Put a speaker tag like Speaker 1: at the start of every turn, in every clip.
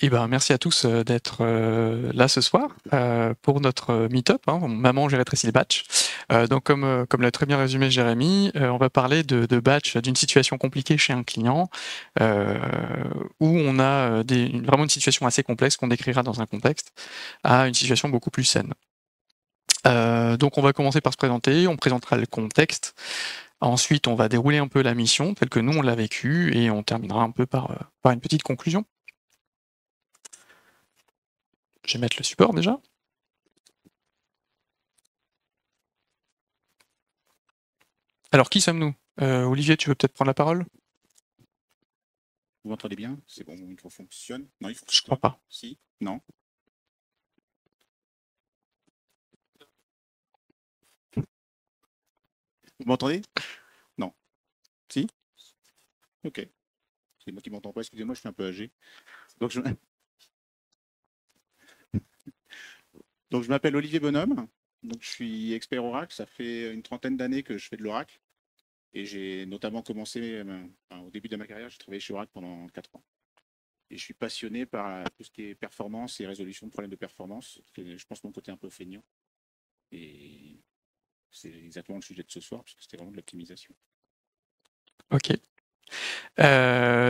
Speaker 1: Eh ben, merci à tous d'être là ce soir pour notre meet-up, hein, Maman, j'ai rétréci le batch. Donc, comme l'a très bien résumé Jérémy, on va parler de batch, d'une situation compliquée chez un client euh, où on a vraiment une situation assez complexe qu'on décrira dans un contexte à une situation beaucoup plus saine. Donc, on va commencer par se présenter, on présentera le contexte. Ensuite, on va dérouler un peu la mission telle que nous on l'a vécue et on terminera un peu par une petite conclusion. Je vais mettre le support déjà. Alors, qui sommes-nous? Olivier, tu veux peut-être prendre la parole?
Speaker 2: Vous m'entendez bien? C'est bon, mon micro fonctionne? Non, il
Speaker 1: Je
Speaker 2: fonctionne
Speaker 1: crois
Speaker 2: pas.
Speaker 1: pas.
Speaker 2: Si? Non? Vous m'entendez? Non. Si? Ok. C'est moi qui m'entends pas, excusez-moi, je suis un peu âgé. Donc je, Donc, je m'appelle Olivier Bonhomme. Donc, je suis expert Oracle. Ça fait une trentaine d'années que je fais de l'Oracle. Et j'ai notamment commencé, au début de ma carrière, j'ai travaillé chez Oracle pendant 4 ans. Et je suis passionné par tout ce qui est performance et résolution de problèmes de performance. C'est, je pense, mon côté un peu feignant. Et c'est exactement le sujet de ce soir, puisque c'était vraiment de l'optimisation.
Speaker 1: Ok.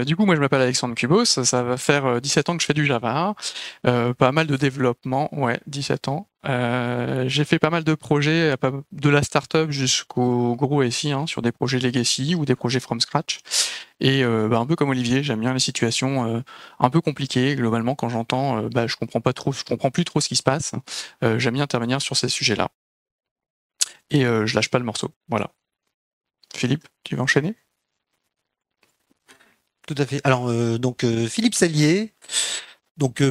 Speaker 1: Du coup, moi, je m'appelle Alexandre Cubos. Ça va faire 17 ans que je fais du Java. Pas mal de développement. Ouais, 17 ans. J'ai fait pas mal de projets, de la startup jusqu'au gros SI, hein, sur des projets legacy ou des projets from scratch. Et un peu comme Olivier, j'aime bien les situations un peu compliquées. Globalement, quand j'entends, je comprends plus trop ce qui se passe. J'aime bien intervenir sur ces sujets-là. Et je lâche pas le morceau. Voilà. Philippe, tu veux enchaîner?
Speaker 3: Tout à fait. Alors, Philippe Sellier,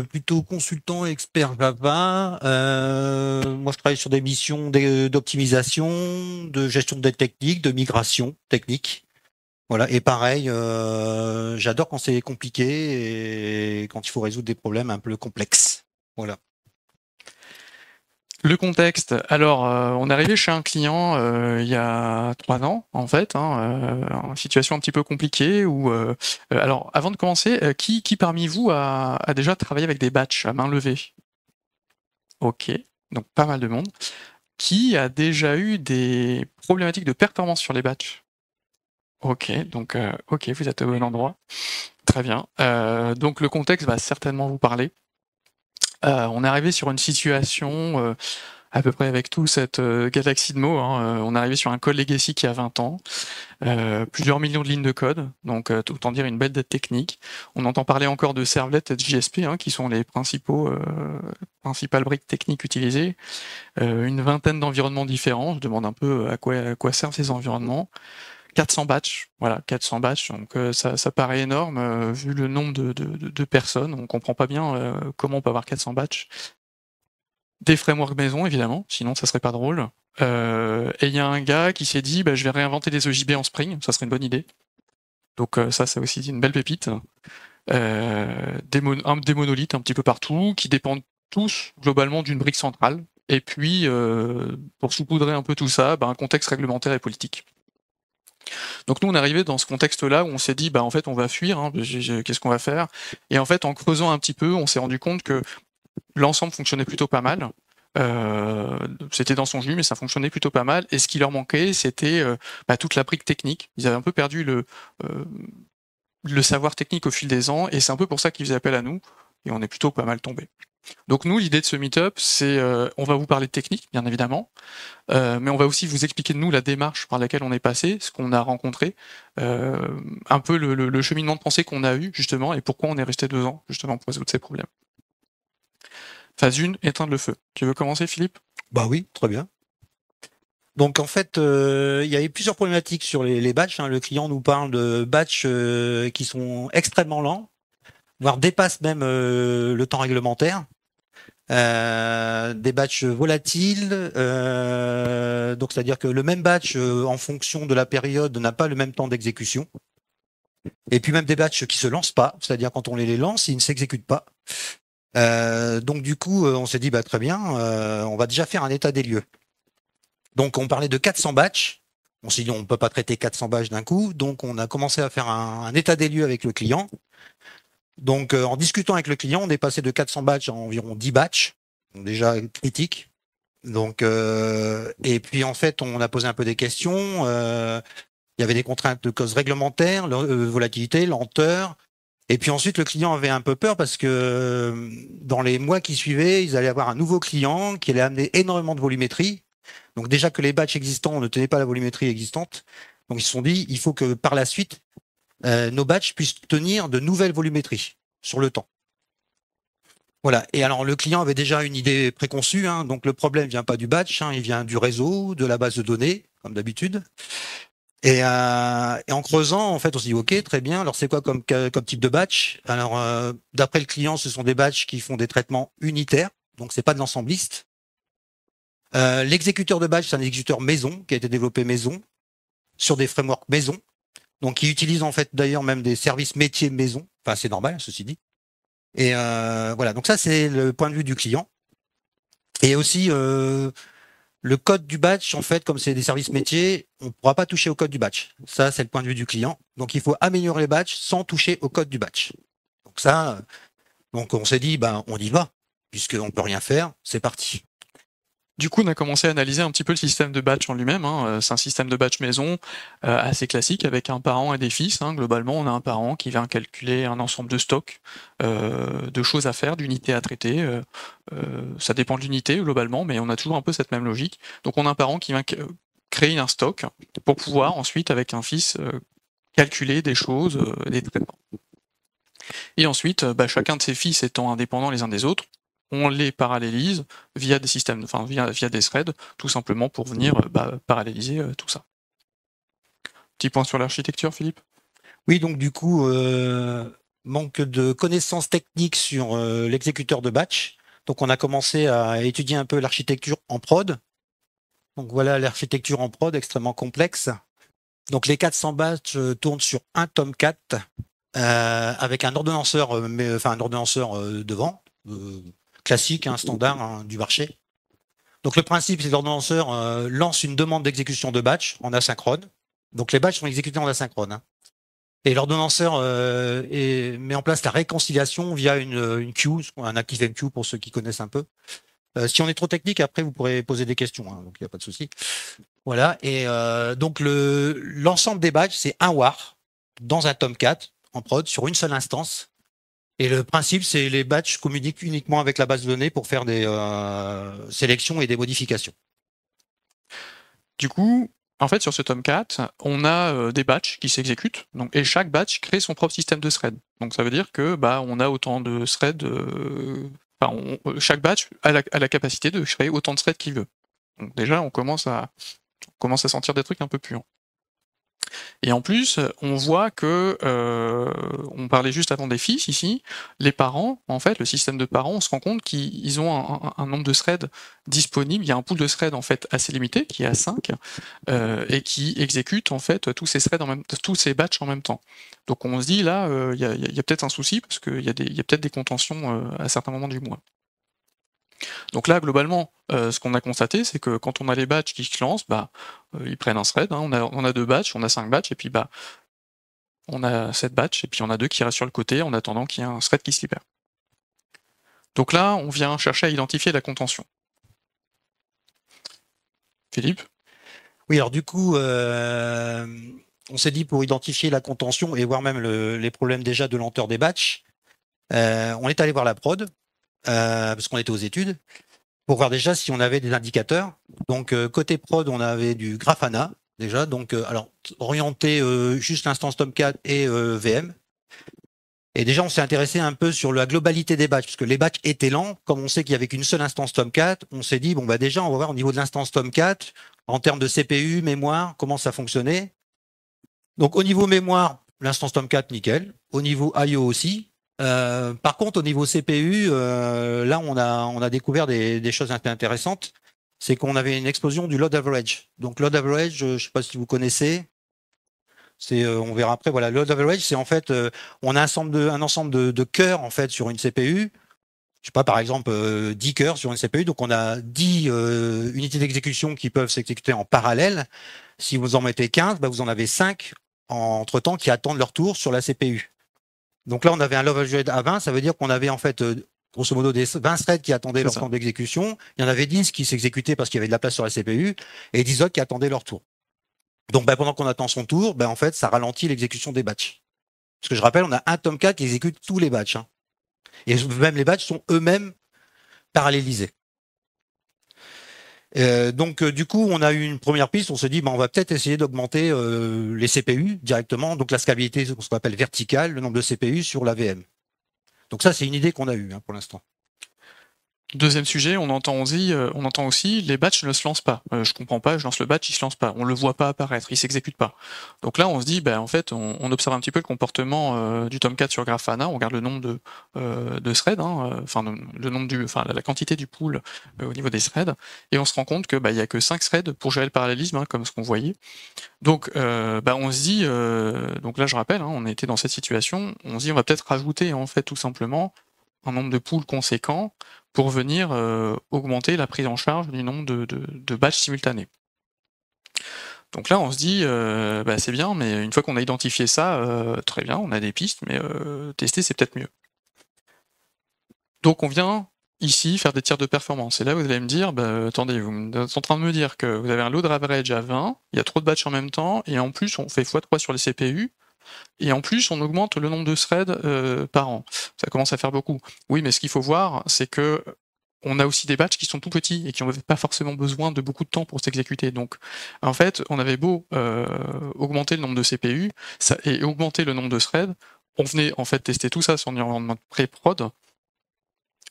Speaker 3: plutôt consultant expert Java. Moi, je travaille sur des missions d'optimisation, de gestion des techniques, de migration technique. Voilà. Et pareil, j'adore quand c'est compliqué et quand il faut résoudre des problèmes un peu complexes. Voilà.
Speaker 1: Le contexte, alors on est arrivé chez un client il y a 3 ans en fait, hein, en situation un petit peu compliquée où alors avant de commencer, qui parmi vous a déjà travaillé avec des batchs à main levée? Ok, donc pas mal de monde. Qui a déjà eu des problématiques de performance sur les batchs? Ok, donc ok, vous êtes au bon endroit. Très bien. Donc le contexte va certainement vous parler. On est arrivé sur une situation à peu près avec tout cette galaxie de mots, hein, on est arrivé sur un code legacy qui a 20 ans, plusieurs millions de lignes de code, donc autant dire une belle dette technique. On entend parler encore de servlets et de JSP, hein, qui sont les principales briques techniques utilisées. Une vingtaine d'environnements différents. Je demande un peu à quoi servent ces environnements. 400 batchs, voilà, 400 batchs, donc ça paraît énorme vu le nombre de personnes. On comprend pas bien comment on peut avoir 400 batchs. Des frameworks maison, évidemment, sinon ça serait pas drôle. Et il y a un gars qui s'est dit, je vais réinventer des OJB en Spring, ça serait une bonne idée. Donc ça, c'est aussi une belle pépite. Des monolithes un petit peu partout, qui dépendent tous globalement d'une brique centrale. Et puis, pour saupoudrer un peu tout ça, un contexte réglementaire et politique. Donc nous, on est arrivé dans ce contexte-là où on s'est dit, en fait, on va fuir, hein, qu'est-ce qu'on va faire? Et en fait, en creusant un petit peu, on s'est rendu compte que l'ensemble fonctionnait plutôt pas mal. C'était dans son jus, mais ça fonctionnait plutôt pas mal. Et ce qui leur manquait, c'était toute la brique technique. Ils avaient un peu perdu le savoir technique au fil des ans, et c'est un peu pour ça qu'ils faisaient appel à nous, et on est plutôt pas mal tombé. Donc nous, l'idée de ce meet-up, c'est on va vous parler de technique, bien évidemment, mais on va aussi vous expliquer de nous la démarche par laquelle on est passé, ce qu'on a rencontré, un peu le cheminement de pensée qu'on a eu, justement, et pourquoi on est resté 2 ans, justement, pour résoudre ces problèmes. Phase 1, éteindre le feu. Tu veux commencer, Philippe?
Speaker 3: Bah oui, très bien. Donc en fait, il y avait plusieurs problématiques sur les batchs, hein. Le client nous parle de batchs qui sont extrêmement lents, voire dépassent même le temps réglementaire. Des batchs volatiles, donc c'est-à-dire que le même batch en fonction de la période n'a pas le même temps d'exécution. Et puis même des batchs qui se lancent pas, c'est-à-dire quand on les lance, ils ne s'exécutent pas. Donc du coup, on s'est dit très bien, on va déjà faire un état des lieux. Donc on parlait de 400 batchs. On s'est dit on peut pas traiter 400 batchs d'un coup, donc on a commencé à faire un état des lieux avec le client. Donc, en discutant avec le client, on est passé de 400 batchs à environ 10 batchs, donc déjà critique. Donc, et puis en fait, on a posé un peu des questions. Il y avait des contraintes de cause réglementaires, volatilité, lenteur. Et puis ensuite, le client avait un peu peur parce que dans les mois qui suivaient, ils allaient avoir un nouveau client qui allait amener énormément de volumétrie. Donc déjà que les batchs existants ne tenaient pas la volumétrie existante. Donc ils se sont dit, il faut que par la suite, nos batchs puissent tenir de nouvelles volumétries sur le temps. Voilà. Et alors le client avait déjà une idée préconçue. Hein. Donc le problème vient pas du batch, hein, il vient du réseau, de la base de données, comme d'habitude. Et en creusant, en fait, on s'est dit ok, très bien. Alors c'est quoi comme type de batch? Alors d'après le client, ce sont des batchs qui font des traitements unitaires, donc c'est pas de l'ensembliste. L'exécuteur de batch, c'est un exécuteur maison qui a été développé maison sur des frameworks maison, donc qui utilise en fait d'ailleurs même des services métiers maison. Enfin, c'est normal, ceci dit. Et voilà, donc ça c'est le point de vue du client. Et aussi le code du batch, en fait, comme c'est des services métiers, on ne pourra pas toucher au code du batch. Ça, c'est le point de vue du client. Donc il faut améliorer les batchs sans toucher au code du batch. Donc ça, donc on s'est dit, ben on y va, puisqu'on peut rien faire, c'est parti.
Speaker 1: Du coup, on a commencé à analyser un petit peu le système de batch en lui-même. Hein. C'est un système de batch maison assez classique avec un parent et des fils. Hein. Globalement, on a un parent qui vient calculer un ensemble de stocks, de choses à faire, d'unités à traiter. Ça dépend de l'unité globalement, mais on a toujours un peu cette même logique. Donc on a un parent qui vient créer un stock pour pouvoir ensuite, avec un fils, calculer des choses, des traitements. Et ensuite, chacun de ces fils étant indépendants les uns des autres, on les parallélise via des systèmes, enfin via des threads, tout simplement pour venir paralléliser tout ça. Petit point sur l'architecture, Philippe?
Speaker 3: Oui, donc du coup, manque de connaissances techniques sur l'exécuteur de batch. Donc on a commencé à étudier un peu l'architecture en prod. Donc voilà l'architecture en prod extrêmement complexe. Donc les 400 batchs tournent sur un Tomcat avec un ordonnanceur, un ordonnanceur devant. Classique, un standard hein, du marché. Donc le principe, c'est que l'ordonnanceur lance une demande d'exécution de batch en asynchrone. Donc les batchs sont exécutés en asynchrone. Hein. Et l'ordonnanceur met en place la réconciliation via une queue, un ActiveMQ pour ceux qui connaissent un peu. Si on est trop technique, après vous pourrez poser des questions, hein, donc il n'y a pas de souci. Voilà. Et donc l'ensemble des batchs, c'est un war dans un Tomcat en prod sur une seule instance. Et le principe, c'est les batchs communiquent uniquement avec la base de données pour faire des sélections et des modifications.
Speaker 1: Du coup, en fait, sur ce Tomcat, on a des batchs qui s'exécutent, et chaque batch crée son propre système de thread. Donc ça veut dire que on a autant de threads, chaque batch a la capacité de créer autant de threads qu'il veut. Donc déjà, on commence à sentir des trucs un peu puants. Et en plus, on voit que, on parlait juste avant des fils ici, les parents, en fait, le système de parents, on se rend compte qu'ils ont un nombre de threads disponibles, il y a un pool de threads en fait assez limité, qui est à 5, et qui exécute en fait tous ces threads tous ces batchs en même temps. Donc on se dit là, il y a peut-être un souci, parce qu'il y a peut-être des contentions à certains moments du mois. Donc là, globalement, ce qu'on a constaté, c'est que quand on a les batchs qui se lancent, ils prennent un thread, hein, on a 2 batchs, on a 5 batchs, et puis on a 7 batchs, et puis on a 2 qui restent sur le côté en attendant qu'il y ait un thread qui se libère. Donc là, on vient chercher à identifier la contention. Philippe?
Speaker 3: Oui, alors du coup, on s'est dit pour identifier la contention et voir même les problèmes déjà de lenteur des batchs, on est allé voir la prod, parce qu'on était aux études, pour voir déjà si on avait des indicateurs. Donc côté prod, on avait du Grafana déjà, donc alors orienté juste l'instance Tomcat et VM. Et déjà, on s'est intéressé un peu sur la globalité des batchs, parce que les batchs étaient lents. Comme on sait qu'il y avait qu'une seule instance Tomcat, on s'est dit déjà, on va voir au niveau de l'instance Tomcat, en termes de CPU, mémoire, comment ça fonctionnait. Donc au niveau mémoire, l'instance Tomcat, nickel. Au niveau I/O aussi. Par contre, au niveau CPU, là, on a découvert des choses un peu intéressantes. C'est qu'on avait une explosion du load average. Donc, load average, je ne sais pas si vous connaissez. On verra après. Voilà, load average, c'est en fait, on a un ensemble de cœurs en fait sur une CPU. Je sais pas, par exemple, 10 cœurs sur une CPU. Donc, on a 10 unités d'exécution qui peuvent s'exécuter en parallèle. Si vous en mettez 15, vous en avez 5 entre temps qui attendent leur tour sur la CPU. Donc là, on avait un love algeoid à 20, ça veut dire qu'on avait en fait, grosso modo, des 20 threads qui attendaient leur temps d'exécution. Il y en avait 10 qui s'exécutaient parce qu'il y avait de la place sur la CPU et 10 autres qui attendaient leur tour. Donc pendant qu'on attend son tour, en fait, ça ralentit l'exécution des batchs. Parce que je rappelle, on a un Tomcat qui exécute tous les batchs. Hein. Et même les batchs sont eux-mêmes parallélisés. Du coup, on a eu une première piste, on se dit, on va peut-être essayer d'augmenter les CPU directement, donc la scalabilité, ce qu'on appelle verticale, le nombre de CPU sur la VM. Donc ça, c'est une idée qu'on a eue pour l'instant.
Speaker 1: Deuxième sujet, on entend aussi les batchs ne se lancent pas. Je comprends pas, je lance le batch, il se lance pas. On le voit pas apparaître, il s'exécute pas. Donc là, on se dit, en fait, on observe un petit peu le comportement du Tomcat sur Grafana. On regarde le nombre de threads, la quantité du pool au niveau des threads, et on se rend compte que il y a que 5 threads pour gérer le parallélisme, comme ce qu'on voyait. Donc, on se dit, donc là, je rappelle, on était dans cette situation. On se dit, on va peut-être rajouter en fait tout simplement un nombre de pools conséquent pour venir augmenter la prise en charge du nombre de batchs simultanés. Donc là, on se dit, c'est bien, mais une fois qu'on a identifié ça, très bien, on a des pistes, mais tester, c'est peut-être mieux. Donc on vient ici faire des tirs de performance. Et là, vous allez me dire, attendez, vous êtes en train de me dire que vous avez un load average à 20, il y a trop de batchs en même temps, et en plus, on fait x3 sur les CPU, et en plus, on augmente le nombre de threads par an. Ça commence à faire beaucoup. Oui, mais ce qu'il faut voir, c'est que on a aussi des batchs qui sont tout petits et qui n'ont pas forcément besoin de beaucoup de temps pour s'exécuter. Donc, en fait, on avait beau augmenter le nombre de CPU et augmenter le nombre de threads, on venait en fait tester tout ça sur un environnement pré-prod.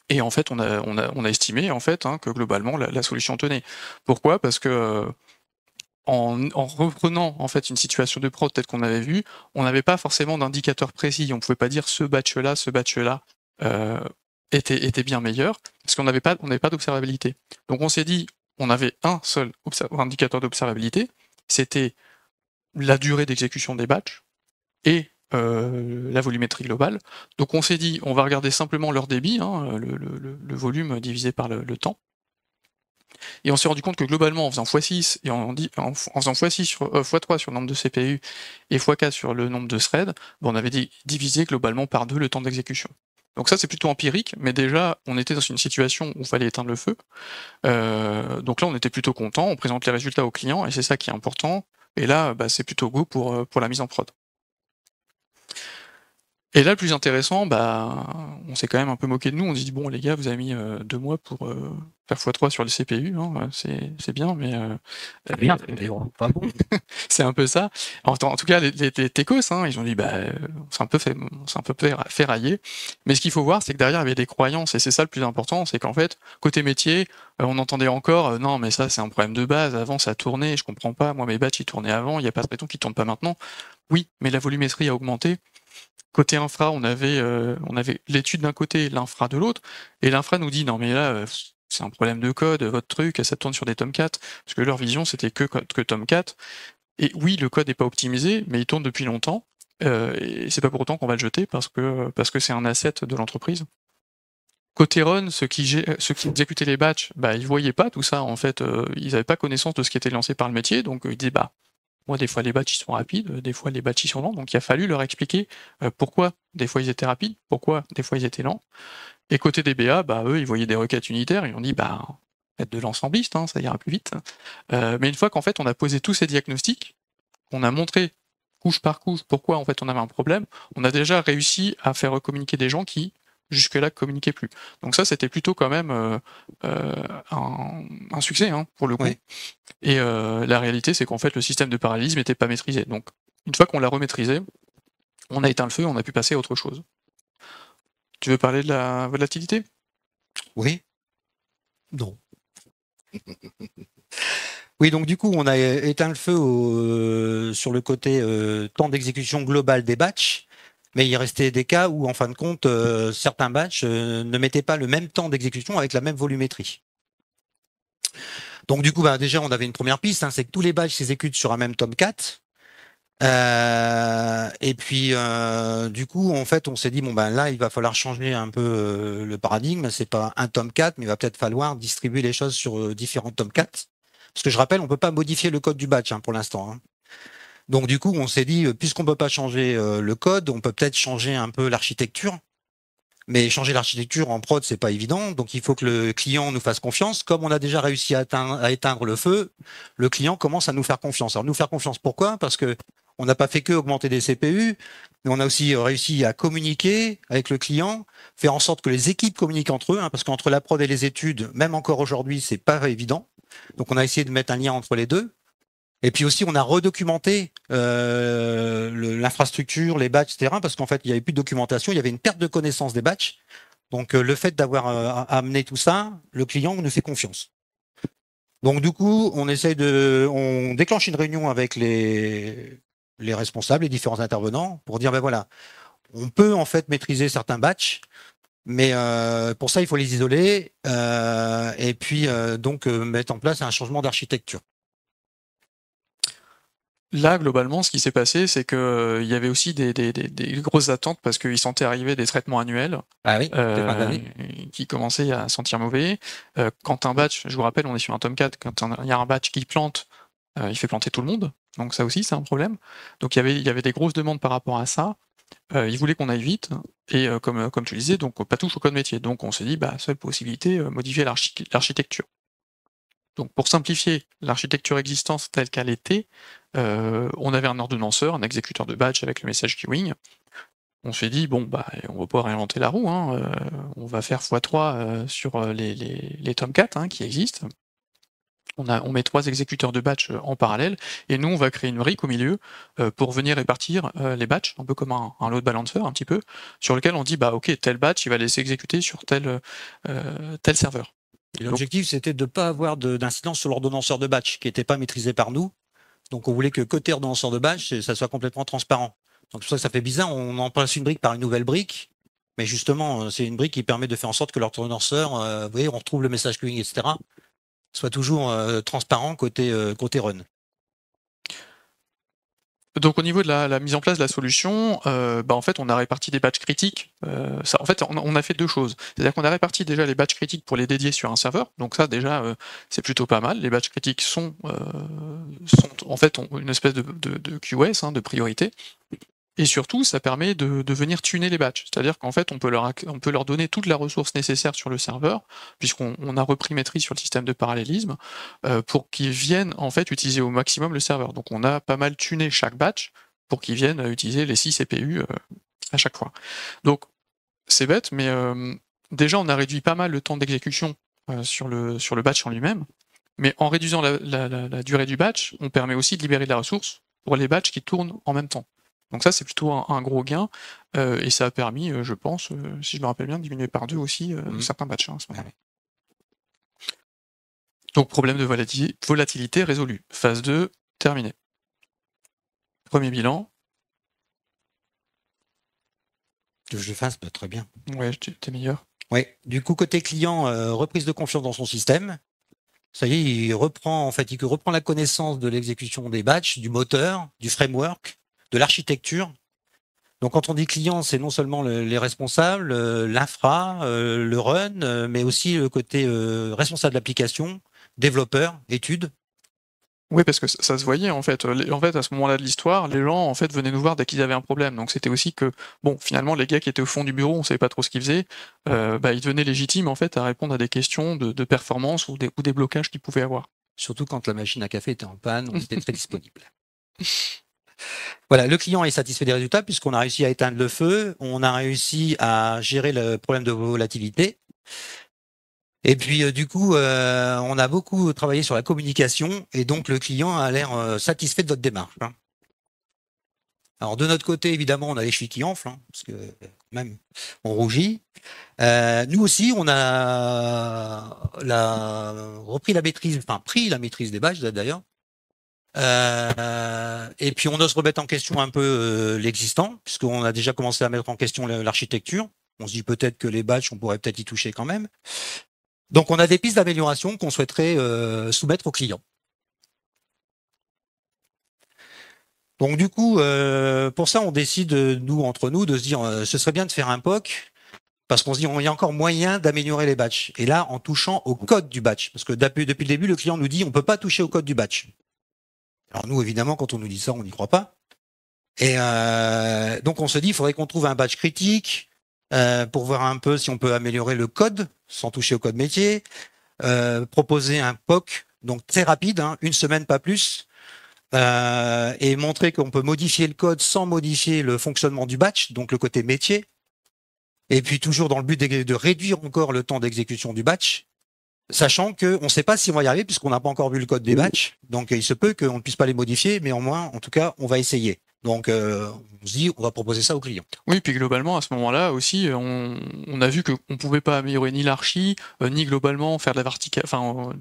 Speaker 1: Et en fait, on a estimé en fait que globalement la solution tenait. Pourquoi ? Parce que en reprenant en fait une situation de prod telle qu'on avait vu, on n'avait pas forcément d'indicateur précis. On pouvait pas dire ce batch-là était bien meilleur parce qu'on n'avait pas d'observabilité. Donc on s'est dit, on avait un seul indicateur d'observabilité, c'était la durée d'exécution des batchs et la volumétrie globale. Donc on s'est dit, on va regarder simplement leur débit, le volume divisé par le temps. Et on s'est rendu compte que globalement, en faisant x6 et en faisant x6 x3 sur le nombre de CPU et x4 sur le nombre de threads, on avait divisé globalement par 2 le temps d'exécution. Donc ça, c'est plutôt empirique, mais déjà, on était dans une situation où il fallait éteindre le feu. Donc là, on était plutôt content, on présente les résultats aux clients, et c'est ça qui est important. Et là, c'est plutôt go pour la mise en prod. Et là, le plus intéressant, on s'est quand même un peu moqué de nous. On s'est dit, bon, les gars, vous avez mis 2 mois pour faire x3 sur le CPU, c'est bien, mais...
Speaker 3: pas bon.
Speaker 1: c'est un peu ça. En tout cas, les techos, ils ont dit, on s'est un peu fait railler. Mais ce qu'il faut voir, c'est que derrière, il y avait des croyances, et c'est ça le plus important, c'est qu'en fait, côté métier, on entendait encore, non, mais ça, c'est un problème de base, avant, ça tournait, je comprends pas, moi, mes batchs, ils tournaient avant, il n'y a pas de béton qui tourne pas maintenant. Oui, mais la volumétrie a augmenté. Côté infra, on avait l'étude d'un côté et l'infra de l'autre, et l'infra nous dit non mais là c'est un problème de code, votre truc, ça tourne sur des Tomcat, parce que leur vision c'était que Tomcat, et oui le code n'est pas optimisé, mais il tourne depuis longtemps, et c'est pas pour autant qu'on va le jeter parce que c'est un asset de l'entreprise. Côté run, ceux qui exécutaient les batchs, ils voyaient pas tout ça en fait, ils n'avaient pas connaissance de ce qui était lancé par le métier, donc ils disaient moi, des fois, les batchs ils sont rapides, des fois, les batchs ils sont lents, donc il a fallu leur expliquer pourquoi des fois ils étaient rapides, pourquoi des fois ils étaient lents. Et côté DBA, eux, ils voyaient des requêtes unitaires, ils ont dit, faites de l'ensembliste, ça ira plus vite. Mais une fois qu'en fait, on a posé tous ces diagnostics, on a montré couche par couche pourquoi en fait on avait un problème, on a déjà réussi à faire communiquer des gens qui jusque-là communiquaient plus. Donc ça, c'était plutôt quand même un succès pour le coup. Oui. Et la réalité, c'est qu'en fait, le système de parallélisme n'était pas maîtrisé. Donc, une fois qu'on l'a remaîtrisé, on a éteint le feu et on a pu passer à autre chose. Tu veux parler de la volatilité ?
Speaker 3: Oui. Non. Oui, donc du coup, on a éteint le feu sur le côté temps d'exécution global des batchs. Mais il restait des cas où, en fin de compte, certains batchs ne mettaient pas le même temps d'exécution avec la même volumétrie. Donc du coup, déjà, on avait une première piste, c'est que tous les batchs s'exécutent sur un même Tomcat. Et puis, du coup, en fait, on s'est dit, là, il va falloir changer un peu le paradigme. C'est pas un Tomcat, mais il va peut-être falloir distribuer les choses sur différents Tomcats. Parce que je rappelle, on peut pas modifier le code du batch pour l'instant. Donc du coup, on s'est dit, puisqu'on peut pas changer le code, on peut peut-être changer un peu l'architecture. Mais changer l'architecture en prod, c'est pas évident. Donc il faut que le client nous fasse confiance. Comme on a déjà réussi à éteindre le feu, le client commence à nous faire confiance. Alors nous faire confiance, pourquoi? Parce que on n'a pas fait que augmenter des CPU, mais on a aussi réussi à communiquer avec le client, faire en sorte que les équipes communiquent entre eux, hein, parce qu'entre la prod et les études, même encore aujourd'hui, c'est pas évident. Donc on a essayé de mettre un lien entre les deux. Et puis aussi, on a redocumenté l'infrastructure, les batchs, etc. Parce qu'en fait, il n'y avait plus de documentation, il y avait une perte de connaissance des batchs. Donc le fait d'avoir amené tout ça, le client nous fait confiance. Donc du coup, on déclenche une réunion avec les responsables, les différents intervenants, pour dire ben voilà, on peut en fait maîtriser certains batchs, mais pour ça, il faut les isoler et puis donc mettre en place un changement d'architecture.
Speaker 1: Là, globalement, ce qui s'est passé, c'est que il y avait aussi des grosses attentes parce qu'ils sentaient arriver des traitements annuels
Speaker 3: Ah oui, c'était fin d'année.
Speaker 1: qui commençaient à sentir mauvais. Quand un batch, je vous rappelle, on est sur un Tomcat, quand il y a un batch qui plante, il fait planter tout le monde. Donc ça aussi, c'est un problème. Donc il y avait des grosses demandes par rapport à ça. Ils voulaient qu'on aille vite. Et comme tu le disais, donc pas touche au code métier. Donc on s'est dit, bah, seule possibilité, modifier l'architecture. Donc pour simplifier l'architecture existante telle qu'elle était, on avait un ordonnanceur, un exécuteur de batch avec le message queuing. On s'est dit, bon, bah, on va pas réinventer la roue, hein, on va faire x3 sur les Tomcat hein, qui existent. On met 3 exécuteurs de batch en parallèle, et nous on va créer une brique au milieu pour venir répartir les batchs, un peu comme un load balancer un petit peu, sur lequel on dit, bah ok, tel batch il va laisser exécuter sur tel serveur.
Speaker 3: L'objectif, c'était de ne pas avoir d'incidence sur l'ordonnanceur de batch, qui n'était pas maîtrisé par nous. Donc, on voulait que côté ordonnanceur de batch, ça soit complètement transparent. Donc, c'est pour ça que ça fait bizarre. On remplace une brique par une nouvelle brique. Mais justement, c'est une brique qui permet de faire en sorte que l'ordonnanceur, vous voyez, on retrouve le message queuing, etc., soit toujours transparent côté run.
Speaker 1: Donc au niveau de la mise en place de la solution, bah en fait on a réparti des batchs critiques. En fait on a fait deux choses. C'est-à-dire qu'on a réparti déjà les batchs critiques pour les dédier sur un serveur. Donc ça déjà c'est plutôt pas mal. Les batchs critiques sont en fait une espèce de QS, hein, de priorité. Et surtout, ça permet de venir tuner les batchs. C'est-à-dire qu'en fait, on peut leur donner toute la ressource nécessaire sur le serveur, puisqu'on a repris maîtrise sur le système de parallélisme, pour qu'ils viennent en fait utiliser au maximum le serveur. Donc on a pas mal tuné chaque batch pour qu'ils viennent utiliser les 6 CPU à chaque fois. Donc c'est bête, mais déjà on a réduit pas mal le temps d'exécution sur le batch en lui-même, mais en réduisant la durée du batch, on permet aussi de libérer de la ressource pour les batchs qui tournent en même temps. Donc ça, c'est plutôt un gros gain, et ça a permis, je pense, si je me rappelle bien, de diminuer par 2 aussi certains batchs hein, à ce moment-là. Donc problème de volatilité résolu. Phase 2, terminé. Premier bilan.
Speaker 3: Que je le fasse, bah, très bien.
Speaker 1: Ouais, t'es meilleur.
Speaker 3: Ouais. Du coup, côté client, reprise de confiance dans son système. Ça y est, il reprend la connaissance de l'exécution des batchs, du moteur, du framework, de l'architecture. Donc quand on dit client, c'est non seulement les responsables, l'infra, le run, mais aussi le côté responsable d'application, développeur, études.
Speaker 1: Oui, parce que ça se voyait en fait. En fait, à ce moment-là de l'histoire, les gens en fait venaient nous voir dès qu'ils avaient un problème. Donc c'était aussi que, bon, finalement, les gars qui étaient au fond du bureau, on savait pas trop ce qu'ils faisaient. Bah, ils devenaient légitimes en fait à répondre à des questions de performance ou des blocages qu'ils pouvaient avoir.
Speaker 3: Surtout quand la machine à café était en panne, on était très disponible. Voilà, le client est satisfait des résultats puisqu'on a réussi à éteindre le feu, on a réussi à gérer le problème de volatilité. Et puis du coup, on a beaucoup travaillé sur la communication et donc le client a l'air satisfait de votre démarche. Hein. Alors de notre côté, évidemment, on a les chevilles qui enflent, hein, parce que même on rougit. Nous aussi, on a pris la maîtrise des badges d'ailleurs. Et puis on ose remettre en question un peu l'existant, puisqu'on a déjà commencé à mettre en question l'architecture. On se dit peut-être que les badges, on pourrait peut-être y toucher quand même. Donc on a des pistes d'amélioration qu'on souhaiterait soumettre aux clients. Donc du coup, pour ça, on décide, entre nous, de se dire, ce serait bien de faire un POC, parce qu'on se dit, il y a encore moyen d'améliorer les batchs. Et là, en touchant au code du batch, parce que depuis le début, le client nous dit, on peut pas toucher au code du batch. Alors nous, évidemment, quand on nous dit ça, on n'y croit pas. Et donc on se dit, il faudrait qu'on trouve un batch critique pour voir un peu si on peut améliorer le code sans toucher au code métier, proposer un POC, donc très rapide, hein, 1 semaine pas plus, et montrer qu'on peut modifier le code sans modifier le fonctionnement du batch, donc le côté métier. Et puis toujours dans le but de réduire encore le temps d'exécution du batch, sachant qu'on ne sait pas si on va y arriver puisqu'on n'a pas encore vu le code des batchs. Donc il se peut qu'on ne puisse pas les modifier, mais au moins, en tout cas, on va essayer. Donc on se dit, on va proposer ça aux clients.
Speaker 1: Oui, puis globalement, à ce moment-là aussi, on a vu qu'on ne pouvait pas améliorer ni l'archi, ni globalement faire de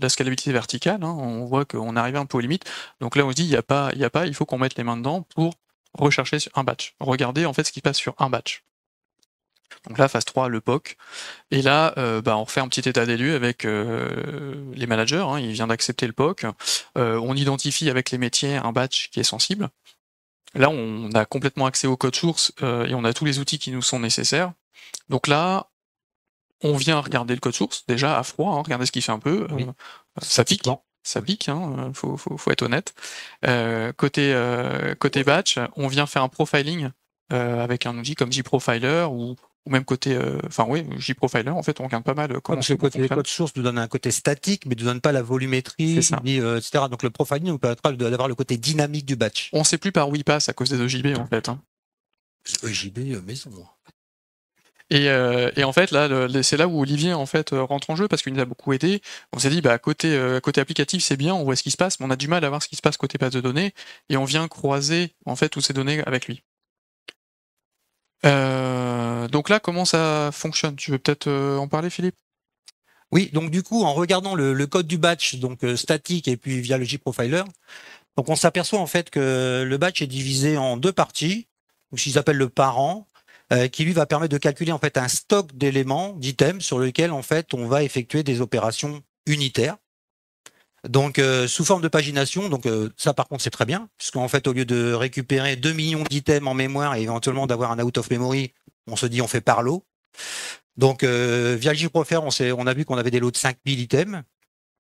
Speaker 1: la scalabilité verticale. Hein. On voit qu'on arrivait un peu aux limites. Donc là, on se dit, il faut qu'on mette les mains dedans pour rechercher sur un batch. Regarder en fait ce qui se passe sur un batch. Donc là, phase 3, le POC. Et là, on refait un petit état des lieux avec les managers. Hein. Il vient d'accepter le POC. On identifie avec les métiers un batch qui est sensible. Là, on a complètement accès au code source et on a tous les outils qui nous sont nécessaires. Donc là, on vient regarder le code source, déjà à froid, hein, regarder ce qu'il fait un peu.
Speaker 3: Oui.
Speaker 1: Ça pique, hein, faut être honnête. Côté batch, on vient faire un profiling avec un outil comme JProfiler ou même côté, JProfiler, en fait, on regarde pas mal comment
Speaker 3: parce que le code source nous donne un côté statique, mais ne donne pas la volumétrie, etc. Donc le profiling nous permettra d'avoir le côté dynamique du batch.
Speaker 1: On sait plus par où il passe à cause des EJB, en fait. Hein.
Speaker 3: EJB maison.
Speaker 1: Et en fait, là, c'est là où Olivier en fait rentre en jeu parce qu'il nous a beaucoup aidé. On s'est dit, côté applicatif, c'est bien, on voit ce qui se passe, mais on a du mal à voir ce qui se passe côté base de données, et on vient croiser en fait toutes ces données avec lui. Donc là, comment ça fonctionne? Tu veux peut-être en parler, Philippe?
Speaker 3: Oui, donc du coup, en regardant le code du batch, donc statique et puis via le JProfiler, donc on s'aperçoit en fait que le batch est divisé en 2 parties, ou ce qu'ils appellent le parent, qui lui va permettre de calculer en fait un stock d'éléments, d'items sur lequel en fait on va effectuer des opérations unitaires. Donc sous forme de pagination, donc ça par contre c'est très bien, puisqu'en fait au lieu de récupérer 2 millions d'items en mémoire et éventuellement d'avoir un out of memory, on se dit on fait par lot. Donc via le JProfiler, on a vu qu'on avait des lots de 5000 items.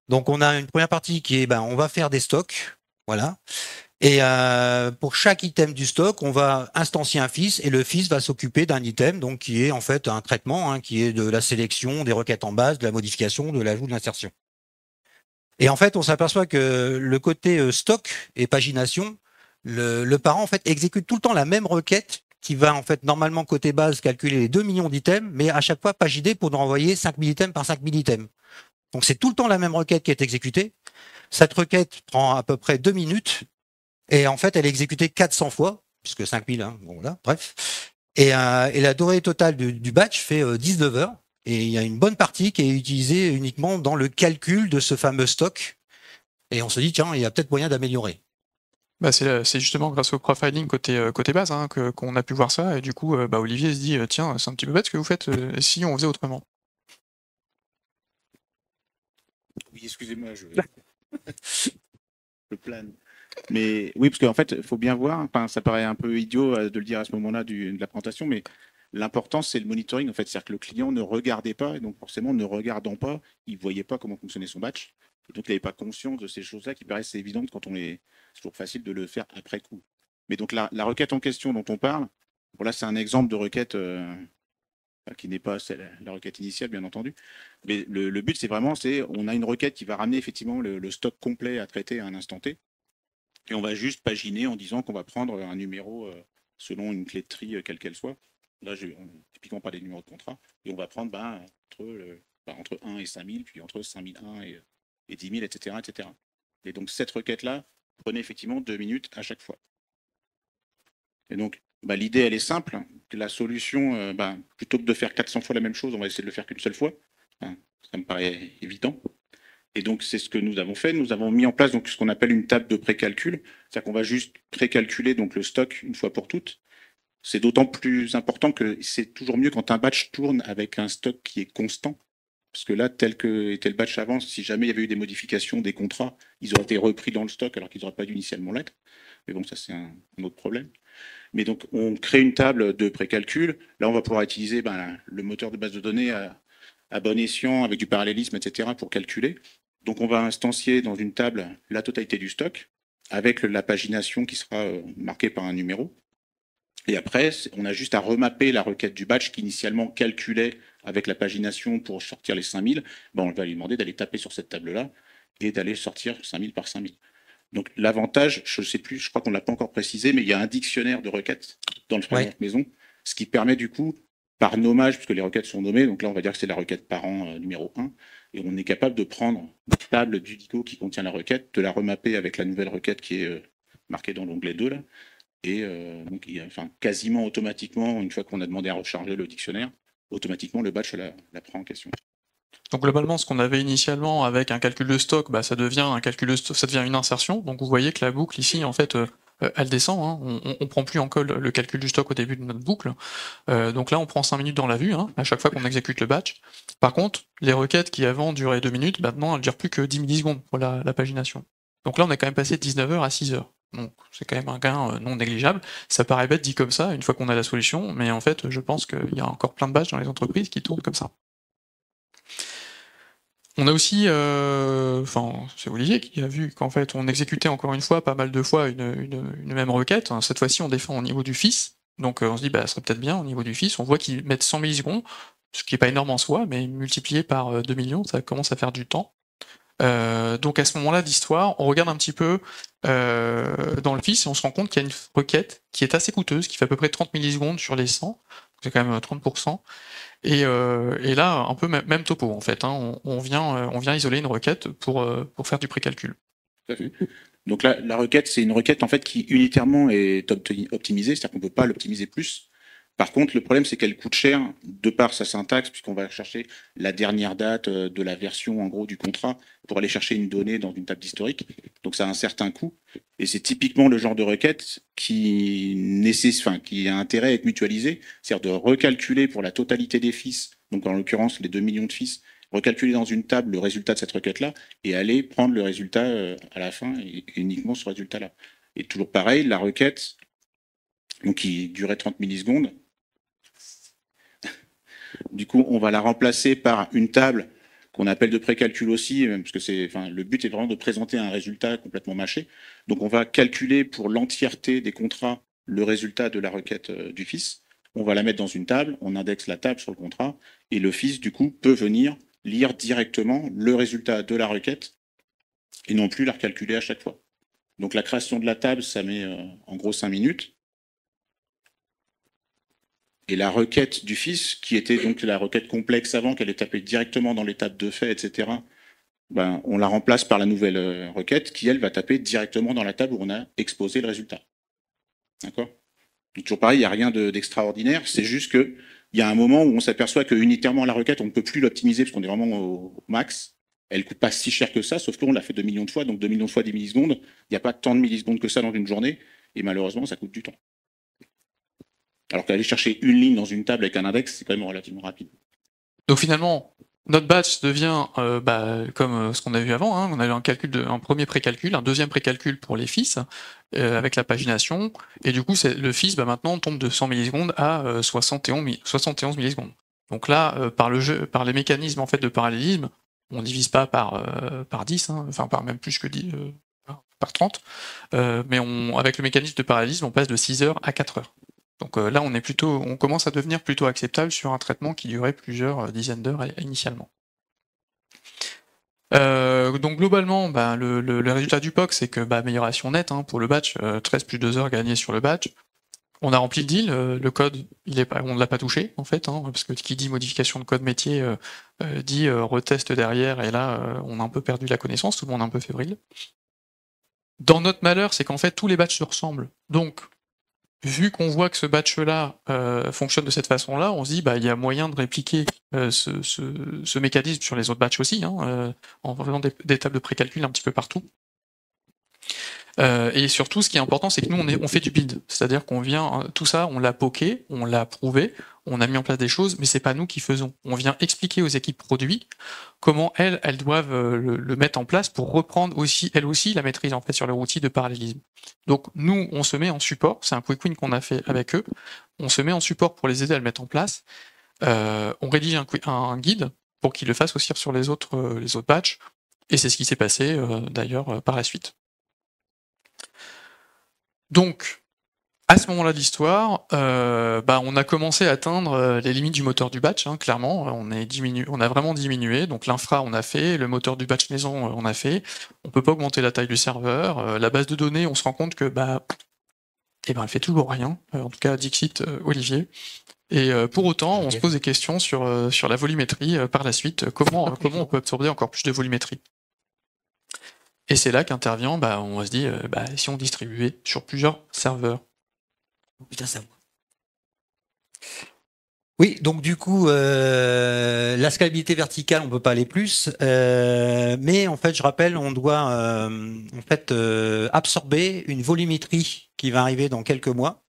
Speaker 3: Donc on a une première partie qui est on va faire des stocks, voilà. Et pour chaque item du stock, on va instancier un fils et le fils va s'occuper d'un item donc qui est en fait un traitement, hein, qui est de la sélection, des requêtes en base, de la modification, de l'ajout, de l'insertion. Et en fait, on s'aperçoit que le côté stock et pagination, le parent en fait exécute tout le temps la même requête qui va en fait normalement côté base calculer les 2 millions d'items, mais à chaque fois paginer pour nous renvoyer 5000 items par 5000 items. Donc c'est tout le temps la même requête qui est exécutée. Cette requête prend à peu près 2 minutes et en fait elle est exécutée 400 fois, puisque 5000, hein, bon là, bref. Et la durée totale du batch fait 19 heures. Et il y a une bonne partie qui est utilisée uniquement dans le calcul de ce fameux stock. Et on se dit, tiens, il y a peut-être moyen d'améliorer.
Speaker 1: C'est justement grâce au profiling côté base hein, qu'on a pu voir ça. Et du coup, Olivier se dit, tiens, c'est un petit peu bête ce que vous faites, si on faisait autrement.
Speaker 2: Oui, excusez-moi, je plane. Mais oui, parce qu'en fait, il faut bien voir, ça paraît un peu idiot de le dire à ce moment-là de la présentation, mais l'important, c'est le monitoring. En fait, c'est-à-dire que le client ne regardait pas, et donc forcément, ne regardant pas, il ne voyait pas comment fonctionnait son batch. Et donc, il n'avait pas conscience de ces choses-là qui paraissent évidentes quand c'est toujours facile de le faire après coup. Mais donc, la requête en question dont on parle, là, c'est un exemple de requête qui n'est pas la requête initiale, bien entendu. Mais le but, c'est vraiment, on a une requête qui va ramener effectivement le stock complet à traiter à un instant T. Et on va juste paginer en disant qu'on va prendre un numéro selon une clé de tri, quelle qu'elle soit. Là, typiquement pas des numéros de contrat. Et on va prendre entre 1 et 5000, puis entre 5001 et 10 000, etc., etc. Et donc, cette requête-là prenait effectivement 2 minutes à chaque fois. Et donc, l'idée, elle est simple. La solution, plutôt que de faire 400 fois la même chose, on va essayer de le faire qu'une seule fois. Ça me paraît évident. Et donc, c'est ce que nous avons fait. Nous avons mis en place donc, ce qu'on appelle une table de précalcul. C'est-à-dire qu'on va juste précalculer donc, le stock une fois pour toutes. C'est d'autant plus important que c'est toujours mieux quand un batch tourne avec un stock qui est constant. Parce que là, tel que était le batch avant, si jamais il y avait eu des modifications des contrats, ils auraient été repris dans le stock alors qu'ils n'auraient pas dû initialement l'être. Mais bon, ça, c'est un autre problème. Mais donc, on crée une table de précalcul. Là, on va pouvoir utiliser le moteur de base de données à bon escient, avec du parallélisme, etc., pour calculer. Donc, on va instancier dans une table la totalité du stock. avec la pagination qui sera marquée par un numéro. Et après, on a juste à remapper la requête du batch qui initialement calculait avec la pagination pour sortir les 5000. Ben, on va lui demander d'aller taper sur cette table-là et d'aller sortir 5000 par 5000. Donc l'avantage, je ne sais plus, je crois qu'on ne l'a pas encore précisé, mais il y a un dictionnaire de requêtes dans le framework maison, ce qui permet du coup, par nommage, puisque les requêtes sont nommées, donc là on va dire que c'est la requête parent numéro 1, et on est capable de prendre la table du DICO qui contient la requête, de la remapper avec la nouvelle requête qui est marquée dans l'onglet 2 là, et donc quasiment automatiquement, une fois qu'on a demandé à recharger le dictionnaire, automatiquement le batch la prend en question.
Speaker 1: Donc globalement, ce qu'on avait initialement avec un calcul de stock, bah, ça devient un calcul de stock, ça devient une insertion. Donc vous voyez que la boucle ici, en fait, elle descend. Hein. On prend plus encore le calcul du stock au début de notre boucle. Donc là, on prend 5 minutes dans la vue, hein, à chaque fois qu'on exécute le batch. Par contre, les requêtes qui avant duraient 2 minutes, maintenant elles durent plus que 10 millisecondes pour la pagination. Donc là, on est quand même passé de 19h à 6h. Donc c'est quand même un gain non négligeable. Ça paraît bête dit comme ça, une fois qu'on a la solution, mais en fait, je pense qu'il y a encore plein de batchs dans les entreprises qui tournent comme ça. On a aussi, c'est Olivier qui a vu qu'en fait on exécutait encore une fois pas mal de fois une même requête. Cette fois-ci on défend au niveau du fils, donc on se dit bah ça serait peut-être bien au niveau du fils. On voit qu'ils mettent 100 millisecondes, ce qui est pas énorme en soi, mais multiplié par 2 millions, ça commence à faire du temps. Donc à ce moment-là d'histoire, on regarde un petit peu dans le fils et on se rend compte qu'il y a une requête qui est assez coûteuse, qui fait à peu près 30 millisecondes sur les 100, c'est quand même 30%. Et là, un peu même topo en fait. Hein. On vient isoler une requête pour faire du précalcul.
Speaker 2: Tout à fait. Donc là, la requête, c'est une requête en fait qui unitairement est optimisée, c'est-à-dire qu'on ne peut pas l'optimiser plus. Par contre, le problème, c'est qu'elle coûte cher de par sa syntaxe, puisqu'on va chercher la dernière date de la version en gros du contrat pour aller chercher une donnée dans une table d'historique. Donc ça a un certain coût. Et c'est typiquement le genre de requête qui a intérêt à être mutualisé, c'est-à-dire de recalculer pour la totalité des fils, donc en l'occurrence les 2 millions de fils, recalculer dans une table le résultat de cette requête-là et aller prendre le résultat à la fin et uniquement ce résultat-là. Et toujours pareil, la requête, donc qui durait 30 millisecondes, du coup, on va la remplacer par une table qu'on appelle de précalcul aussi, parce que le but est vraiment de présenter un résultat complètement mâché. Donc, on va calculer pour l'entièreté des contrats le résultat de la requête du fils. On va la mettre dans une table, on indexe la table sur le contrat, et le fils, du coup, peut venir lire directement le résultat de la requête et non plus la recalculer à chaque fois. Donc, la création de la table, ça met en gros 5 minutes. Et la requête du fils, qui était donc la requête complexe avant, qu'elle est tapée directement dans les tables de fait, etc., ben, on la remplace par la nouvelle requête qui, elle, va taper directement dans la table où on a exposé le résultat. D'accord ? Toujours pareil, il n'y a rien d'extraordinaire, c'est juste qu'il y a un moment où on s'aperçoit que unitairement la requête, on ne peut plus l'optimiser parce qu'on est vraiment au max. Elle ne coûte pas si cher que ça, sauf qu'on l'a fait 2 millions de fois, donc 2 millions de fois 10 millisecondes. Il n'y a pas tant de millisecondes que ça dans une journée, et malheureusement, ça coûte du temps. Alors qu'aller chercher une ligne dans une table avec un index, c'est quand même relativement rapide.
Speaker 1: Donc finalement, notre batch devient comme ce qu'on a vu avant. Hein. On a eu un premier précalcul, un deuxième précalcul pour les fils avec la pagination, et du coup le fils maintenant tombe de 100 millisecondes à 71 millisecondes. Donc là, par les mécanismes en fait de parallélisme, on divise pas par 10, hein, enfin par même plus que 10, par 30, mais avec le mécanisme de parallélisme, on passe de 6 heures à 4 heures. Donc là, on commence à devenir plutôt acceptable sur un traitement qui durait plusieurs dizaines d'heures initialement. Donc globalement, le résultat du POC, c'est que amélioration nette hein, pour le batch, 13 plus 2 heures gagnées sur le batch. On a rempli le deal, le code, on ne l'a pas touché en fait, hein, parce que qui dit modification de code métier dit retest derrière, et là on a un peu perdu la connaissance, tout le monde est un peu fébrile. Dans notre malheur, c'est qu'en fait tous les batchs se ressemblent. Donc vu qu'on voit que ce batch-là fonctionne de cette façon-là, on se dit il y a moyen de répliquer ce mécanisme sur les autres batchs aussi, hein, en faisant des tables de précalcul un petit peu partout. Et surtout, ce qui est important, c'est que nous, on fait du build. C'est-à-dire qu'on vient, tout ça, on l'a poké, on l'a prouvé, on a mis en place des choses, mais c'est pas nous qui faisons. On vient expliquer aux équipes produits comment elles doivent le mettre en place pour reprendre aussi, elles aussi, la maîtrise en fait sur leur outil de parallélisme. Donc nous, on se met en support, c'est un quick win qu'on a fait avec eux, on se met en support pour les aider à le mettre en place, on rédige un guide pour qu'ils le fassent aussi sur les autres batchs, et c'est ce qui s'est passé d'ailleurs par la suite. Donc, à ce moment-là de l'histoire, on a commencé à atteindre les limites du moteur du batch, hein, clairement. On a vraiment diminué. Donc l'infra, on a fait, le moteur du batch maison, on a fait. On peut pas augmenter la taille du serveur. La base de données, on se rend compte que elle fait toujours rien. En tout cas, Dixit, Olivier. Et pour autant, on se pose des questions sur la volumétrie par la suite. Comment on peut absorber encore plus de volumétrie? Et c'est là qu'intervient, on se dit, si on distribuait sur plusieurs serveurs.
Speaker 3: Putain, ça. Oui, donc du coup, la scalabilité verticale, on peut pas aller plus, mais en fait, je rappelle, on doit absorber une volumétrie qui va arriver dans quelques mois,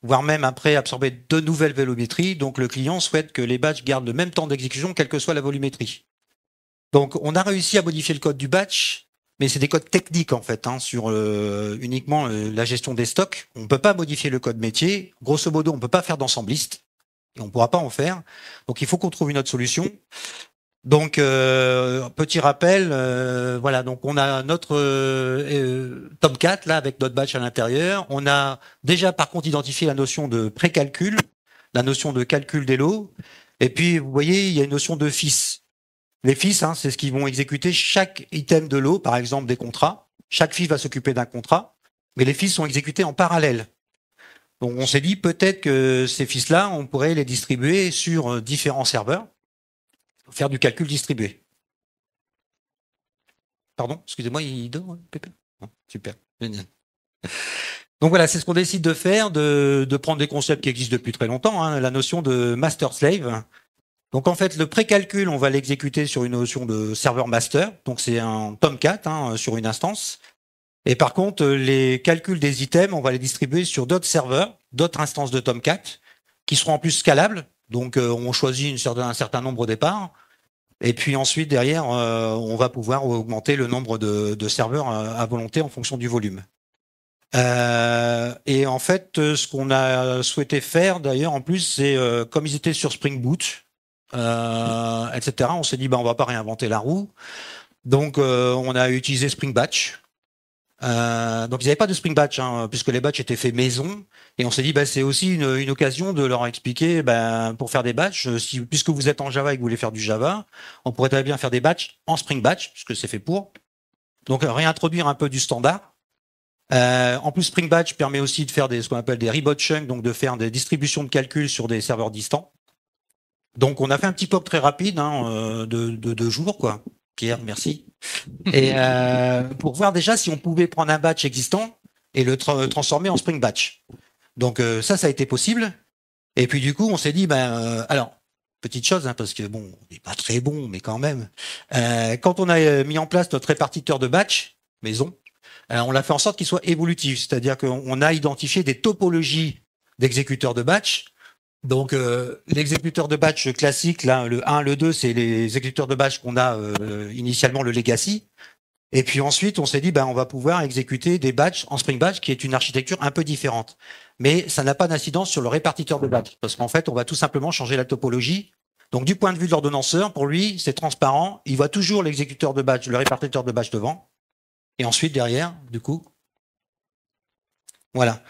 Speaker 3: voire même après absorber de nouvelles volumétries. Donc le client souhaite que les batchs gardent le même temps d'exécution, quelle que soit la volumétrie. Donc on a réussi à modifier le code du batch, mais c'est des codes techniques en fait, sur uniquement la gestion des stocks. On ne peut pas modifier le code métier. Grosso modo, on ne peut pas faire d'ensembliste et on ne pourra pas en faire. Donc il faut qu'on trouve une autre solution. Donc petit rappel, voilà. Donc on a notre Tomcat là avec notre batch à l'intérieur. On a déjà par contre identifié la notion de précalcul, la notion de calcul des lots. Et puis vous voyez, il y a une notion de fils. Les fils, c'est ce qui vont exécuter chaque item de lot, par exemple des contrats. Chaque fils va s'occuper d'un contrat, mais les fils sont exécutés en parallèle. Donc on s'est dit peut-être que ces fils-là, on pourrait les distribuer sur différents serveurs, faire du calcul distribué. Pardon, excusez-moi, il dort, Pépé ? Super, génial. Donc voilà, c'est ce qu'on décide de faire, de prendre des concepts qui existent depuis très longtemps, la notion de master-slave. Donc en fait, le précalcul, on va l'exécuter sur une notion de serveur master. Donc c'est un Tomcat sur une instance. Et par contre, les calculs des items, on va les distribuer sur d'autres serveurs, d'autres instances de Tomcat, qui seront en plus scalables. Donc on choisit un certain nombre au départ. Et puis ensuite, derrière, on va pouvoir augmenter le nombre de serveurs à volonté en fonction du volume. Et en fait, ce qu'on a souhaité faire, d'ailleurs, en plus, c'est comme ils étaient sur Spring Boot, etc. On s'est dit, on va pas réinventer la roue. Donc, on a utilisé Spring Batch. Donc, ils n'avaient pas de Spring Batch, puisque les batchs étaient faits maison. Et on s'est dit, c'est aussi une occasion de leur expliquer, pour faire des batchs, puisque vous êtes en Java et que vous voulez faire du Java, on pourrait très bien faire des batchs en Spring Batch, puisque c'est fait pour. Donc, réintroduire un peu du standard. En plus, Spring Batch permet aussi de faire ce qu'on appelle des rebot chunks, donc de faire des distributions de calcul sur des serveurs distants. Donc, on a fait un petit POC très rapide, de 2 jours, quoi. Pierre, merci. Et pour voir déjà si on pouvait prendre un batch existant et le transformer en Spring Batch. Donc, ça a été possible. Et puis, du coup, on s'est dit, alors, petite chose, parce que on n'est pas très bon, mais quand même. Quand on a mis en place notre répartiteur de batch maison, on l'a fait en sorte qu'il soit évolutif, c'est-à-dire qu'on a identifié des topologies d'exécuteurs de batch. Donc, l'exécuteur de batch classique, là, le 1, le 2, c'est les exécuteurs de batch qu'on a initialement, le legacy. Et puis ensuite, on s'est dit, on va pouvoir exécuter des batchs en Spring Batch, qui est une architecture un peu différente. Mais ça n'a pas d'incidence sur le répartiteur de batch, parce qu'en fait, on va tout simplement changer la topologie. Donc, du point de vue de l'ordonnanceur, pour lui, c'est transparent. Il voit toujours l'exécuteur de batch, le répartiteur de batch devant. Et ensuite, derrière, du coup, voilà.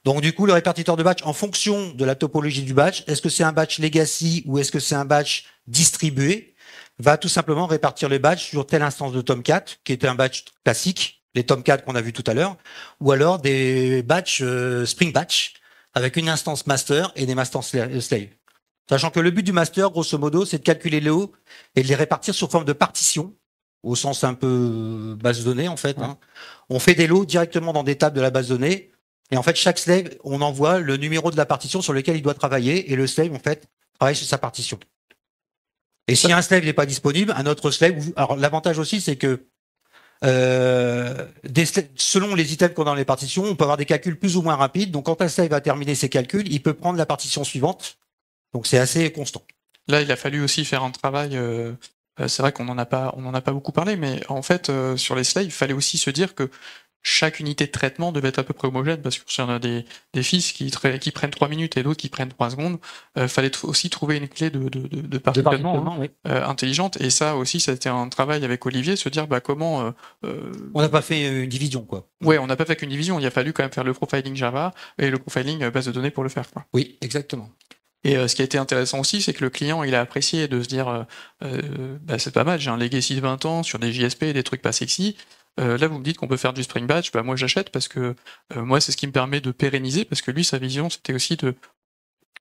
Speaker 3: Donc, du coup, le répartiteur de batch, en fonction de la topologie du batch, est-ce que c'est un batch legacy ou est-ce que c'est un batch distribué, va tout simplement répartir les batchs sur telle instance de Tomcat, qui était un batch classique, les Tomcat qu'on a vu tout à l'heure, ou alors des batchs Spring Batch, avec une instance master et des masters slave. Sachant que le but du master, grosso modo, c'est de calculer les hauts et de les répartir sous forme de partition, au sens un peu base de données, en fait. On fait des lots directement dans des tables de la base de données. Et en fait, chaque slave, on envoie le numéro de la partition sur lequel il doit travailler. Et le slave, en fait, travaille sur sa partition. Et si un slave n'est pas disponible, un autre slave... Alors, l'avantage aussi, c'est que selon les items qu'on a dans les partitions, on peut avoir des calculs plus ou moins rapides. Donc, quand un slave va terminer ses calculs, il peut prendre la partition suivante. Donc, c'est assez constant.
Speaker 1: Là, il a fallu aussi faire un travail... c'est vrai qu'on n'en a pas beaucoup parlé, mais en fait, sur les slaves, il fallait aussi se dire que chaque unité de traitement devait être à peu près homogène, parce que si on a des fils qui prennent 3 minutes et d'autres qui prennent 3 secondes, fallait aussi trouver une clé de partitionnement
Speaker 3: oui.
Speaker 1: intelligente. Et ça aussi, ça a été un travail avec Olivier, se dire comment...
Speaker 3: On n'a pas fait une division, quoi.
Speaker 1: Ouais, on n'a pas fait qu'une division, il a fallu quand même faire le profiling Java et le profiling base de données pour le faire, quoi.
Speaker 3: Oui, exactement.
Speaker 1: Et ce qui a été intéressant aussi, c'est que le client, il a apprécié de se dire c'est pas mal, j'ai un legacy de 20 ans sur des JSP et des trucs pas sexy. Là, vous me dites qu'on peut faire du Spring Batch, moi j'achète parce que moi, c'est ce qui me permet de pérenniser, parce que lui, sa vision, c'était aussi de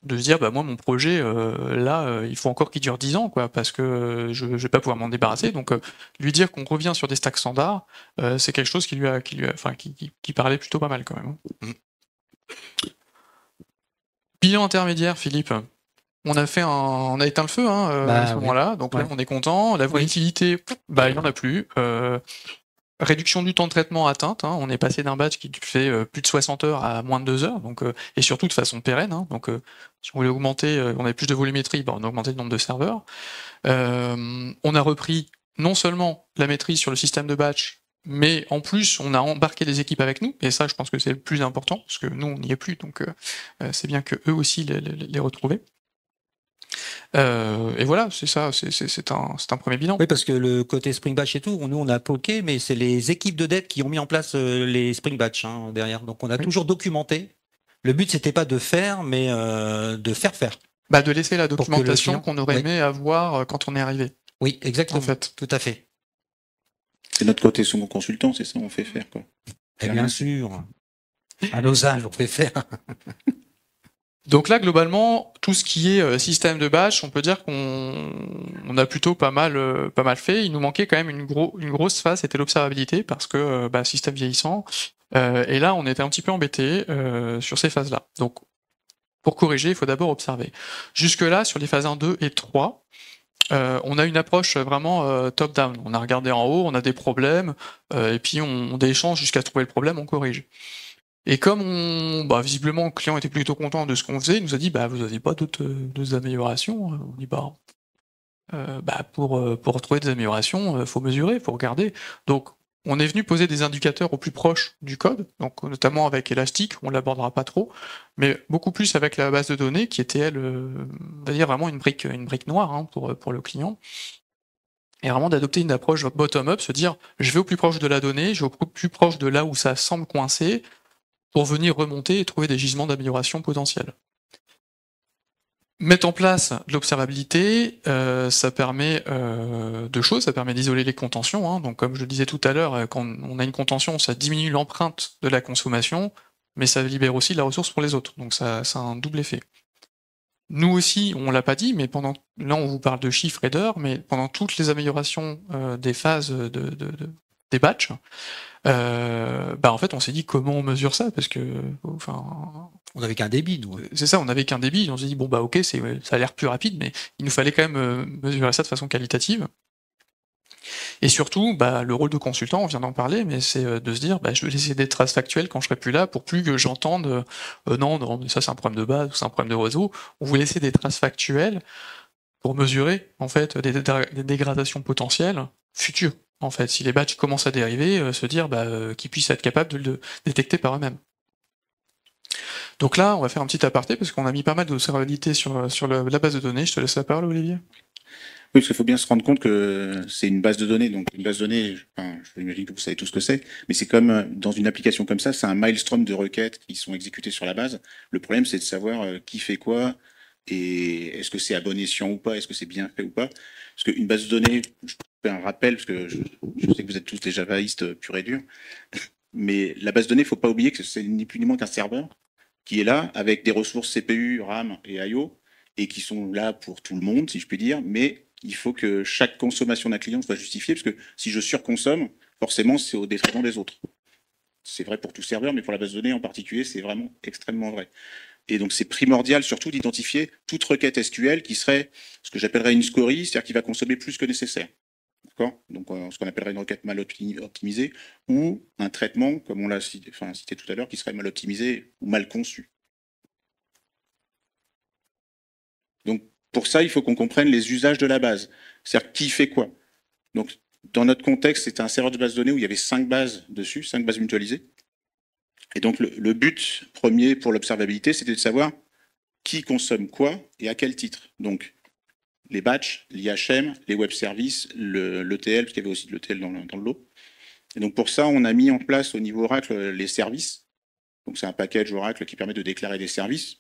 Speaker 1: se dire, moi, mon projet, il faut encore qu'il dure 10 ans, quoi, parce que je vais pas pouvoir m'en débarrasser. Donc, lui dire qu'on revient sur des stacks standards, c'est quelque chose qui parlait plutôt pas mal, quand même. Bilan intermédiaire, Philippe. On a éteint le feu à ce moment-là, donc là on est content. La volatilité, il n'y en a plus. Réduction du temps de traitement atteinte, on est passé d'un batch qui fait plus de 60 heures à moins de 2 heures, donc, et surtout de façon pérenne. Donc si on voulait augmenter, on avait plus de volumétrie, on a augmenté le nombre de serveurs. On a repris non seulement la maîtrise sur le système de batch, mais en plus on a embarqué des équipes avec nous, et ça je pense que c'est le plus important, parce que nous on n'y est plus, donc c'est bien que eux aussi les retrouver. Et voilà, c'est ça, c'est un premier bilan.
Speaker 3: Oui, parce que le côté Spring Batch et tout, nous on a poké, mais c'est les équipes de dev qui ont mis en place les Spring Batch derrière. Donc on a toujours documenté. Le but c'était pas de faire, mais de faire.
Speaker 1: De laisser la documentation qu'on aurait aimé avoir quand on est arrivé.
Speaker 3: Oui, exactement.
Speaker 1: En fait.
Speaker 3: Tout à fait.
Speaker 2: C'est notre côté second consultant, c'est ça, on fait faire, quoi.
Speaker 3: Et bien sûr. À nos âges, on fait faire.
Speaker 1: Donc là, globalement, tout ce qui est système de batch, on peut dire qu'on a plutôt pas mal fait. Il nous manquait quand même une grosse phase, c'était l'observabilité, parce que système vieillissant. Et là, on était un petit peu embêté sur ces phases-là. Donc, pour corriger, il faut d'abord observer. Jusque-là, sur les phases 1, 2 et 3, on a une approche vraiment top-down. On a regardé en haut, on a des problèmes, et puis on échange jusqu'à trouver le problème, on corrige. Et comme visiblement le client était plutôt content de ce qu'on faisait, il nous a dit vous n'avez pas d'autres améliorations. On dit pour trouver des améliorations, faut mesurer, faut regarder. Donc on est venu poser des indicateurs au plus proche du code, donc notamment avec Elastic, on l'abordera pas trop, mais beaucoup plus avec la base de données qui était elle, on va dire vraiment une brique noire pour le client. Et vraiment d'adopter une approche bottom-up, se dire je vais au plus proche de la donnée, je vais au plus proche de là où ça semble coincer, pour venir remonter et trouver des gisements d'amélioration potentiels. Mettre en place de l'observabilité, ça permet deux choses, ça permet d'isoler les contentions, donc comme je le disais tout à l'heure, quand on a une contention, ça diminue l'empreinte de la consommation, mais ça libère aussi de la ressource pour les autres, donc ça a un double effet. Nous aussi, on l'a pas dit, mais là on vous parle de chiffres et d'heures, mais pendant toutes les améliorations des phases des batchs, en fait on s'est dit comment on mesure ça, parce que
Speaker 3: on n'avait qu'un débit, nous.
Speaker 1: C'est ça, on n'avait qu'un débit, on s'est dit ok, ça a l'air plus rapide, mais il nous fallait quand même mesurer ça de façon qualitative. Et surtout, le rôle de consultant, on vient d'en parler, mais c'est de se dire je vais laisser des traces factuelles quand je serai plus là, pour plus que j'entende non, mais ça c'est un problème de base, ou c'est un problème de réseau. On vous laisser des traces factuelles pour mesurer en fait des dégradations potentielles futures. En fait, si les batchs commencent à dériver, se dire qu'ils puissent être capables de le détecter par eux-mêmes. Donc là, on va faire un petit aparté, parce qu'on a mis pas mal d'observabilité sur la base de données. Je te laisse la parole, Olivier.
Speaker 2: Oui, parce qu'il faut bien se rendre compte que c'est une base de données. Donc une base de données, j'imagine que vous savez tout ce que c'est, mais c'est comme dans une application comme ça, c'est un maelstrom de requêtes qui sont exécutées sur la base. Le problème, c'est de savoir qui fait quoi, et est-ce que c'est à bon escient ou pas, est-ce que c'est bien fait ou pas. Parce qu'une base de données, je fais un rappel, parce que je sais que vous êtes tous des javaïstes purs et durs, mais la base de données, il ne faut pas oublier que c'est ni plus ni moins qu'un serveur qui est là avec des ressources CPU, RAM et I/O, et qui sont là pour tout le monde, si je puis dire, mais il faut que chaque consommation d'un client soit justifiée, parce que si je surconsomme, forcément, c'est au détriment des autres. C'est vrai pour tout serveur, mais pour la base de données en particulier, c'est vraiment extrêmement vrai. Et donc, c'est primordial surtout d'identifier toute requête SQL qui serait ce que j'appellerais une scorie, c'est-à-dire qui va consommer plus que nécessaire. D'accord ? Donc, ce qu'on appellerait une requête mal optimisée, ou un traitement, comme on l'a cité tout à l'heure, qui serait mal optimisé ou mal conçu. Donc, pour ça, il faut qu'on comprenne les usages de la base. C'est-à-dire qui fait quoi. Donc, dans notre contexte, c'était un serveur de base de données où il y avait 5 bases dessus, 5 bases mutualisées. Et donc, le but premier pour l'observabilité, c'était de savoir qui consomme quoi et à quel titre. Donc, les batchs, l'IHM, les web services, l'ETL, parce qu'il y avait aussi de l'ETL dans le lot. Et donc, pour ça, on a mis en place au niveau Oracle les services. Donc, c'est un package Oracle qui permet de déclarer des services.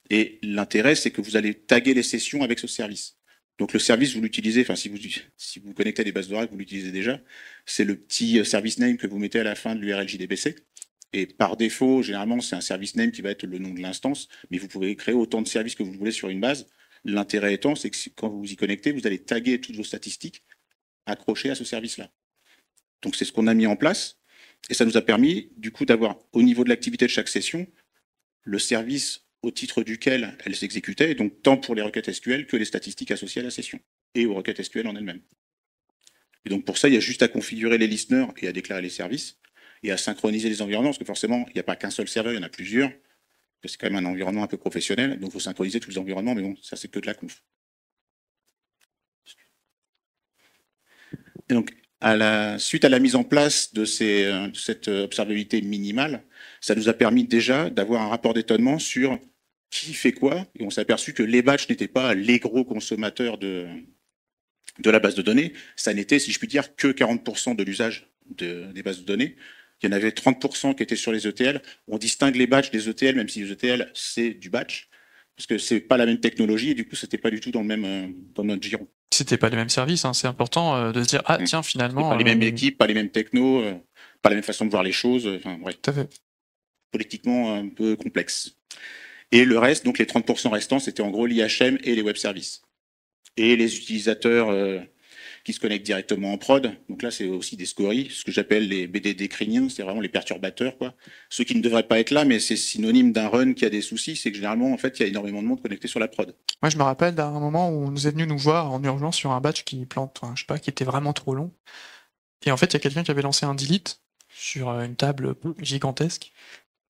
Speaker 2: Et l'intérêt, c'est que vous allez taguer les sessions avec ce service. Donc, le service, vous l'utilisez, enfin, si vous connectez à des bases d'Oracle, vous l'utilisez déjà. C'est le petit service name que vous mettez à la fin de l'URL JDBC. Et par défaut, généralement, c'est un service name qui va être le nom de l'instance, mais vous pouvez créer autant de services que vous voulez sur une base. L'intérêt étant, c'est que quand vous vous y connectez, vous allez taguer toutes vos statistiques accrochées à ce service-là. Donc, c'est ce qu'on a mis en place. Et ça nous a permis, du coup, d'avoir, au niveau de l'activité de chaque session, le service au titre duquel elle s'exécutait, et donc tant pour les requêtes SQL que les statistiques associées à la session, et aux requêtes SQL en elles-mêmes. Et donc, pour ça, il y a juste à configurer les listeners et à déclarer les services, et à synchroniser les environnements, parce que forcément, il n'y a pas qu'un seul serveur, il y en a plusieurs. C'est quand même un environnement un peu professionnel, donc il faut synchroniser tous les environnements, mais bon, ça c'est que de la conf. Et donc, suite à la mise en place de cette observabilité minimale, ça nous a permis déjà d'avoir un rapport d'étonnement sur qui fait quoi, et on s'est aperçu que les batchs n'étaient pas les gros consommateurs de la base de données, ça n'était, si je puis dire, que 40% de l'usage des bases de données. Il y en avait 30% qui étaient sur les ETL. On distingue les batchs des ETL, même si les ETL, c'est du batch, parce que c'est pas la même technologie, et du coup, c'était pas du tout dans notre giron.
Speaker 1: C'était pas les mêmes services, hein. C'est important de se dire, ah tiens, finalement...
Speaker 2: Pas les mêmes équipes, pas les mêmes technos, pas la même façon de voir les choses, enfin bref.
Speaker 1: Tout à fait.
Speaker 2: Politiquement un peu complexe. Et le reste, donc les 30% restants, c'était en gros l'IHM et les web services. Et les utilisateurs qui se connectent directement en prod. Donc là, c'est aussi des scories, ce que j'appelle les BDD criniens, c'est vraiment les perturbateurs, quoi. Ceux qui ne devraient pas être là, mais c'est synonyme d'un run qui a des soucis, c'est que généralement, en fait, il y a énormément de monde connecté sur la prod.
Speaker 1: Moi, je me rappelle d'un moment où on nous est venu nous voir en urgence sur un batch qui plante, enfin, je sais pas, qui était vraiment trop long. Et en fait, il y a quelqu'un qui avait lancé un delete sur une table gigantesque.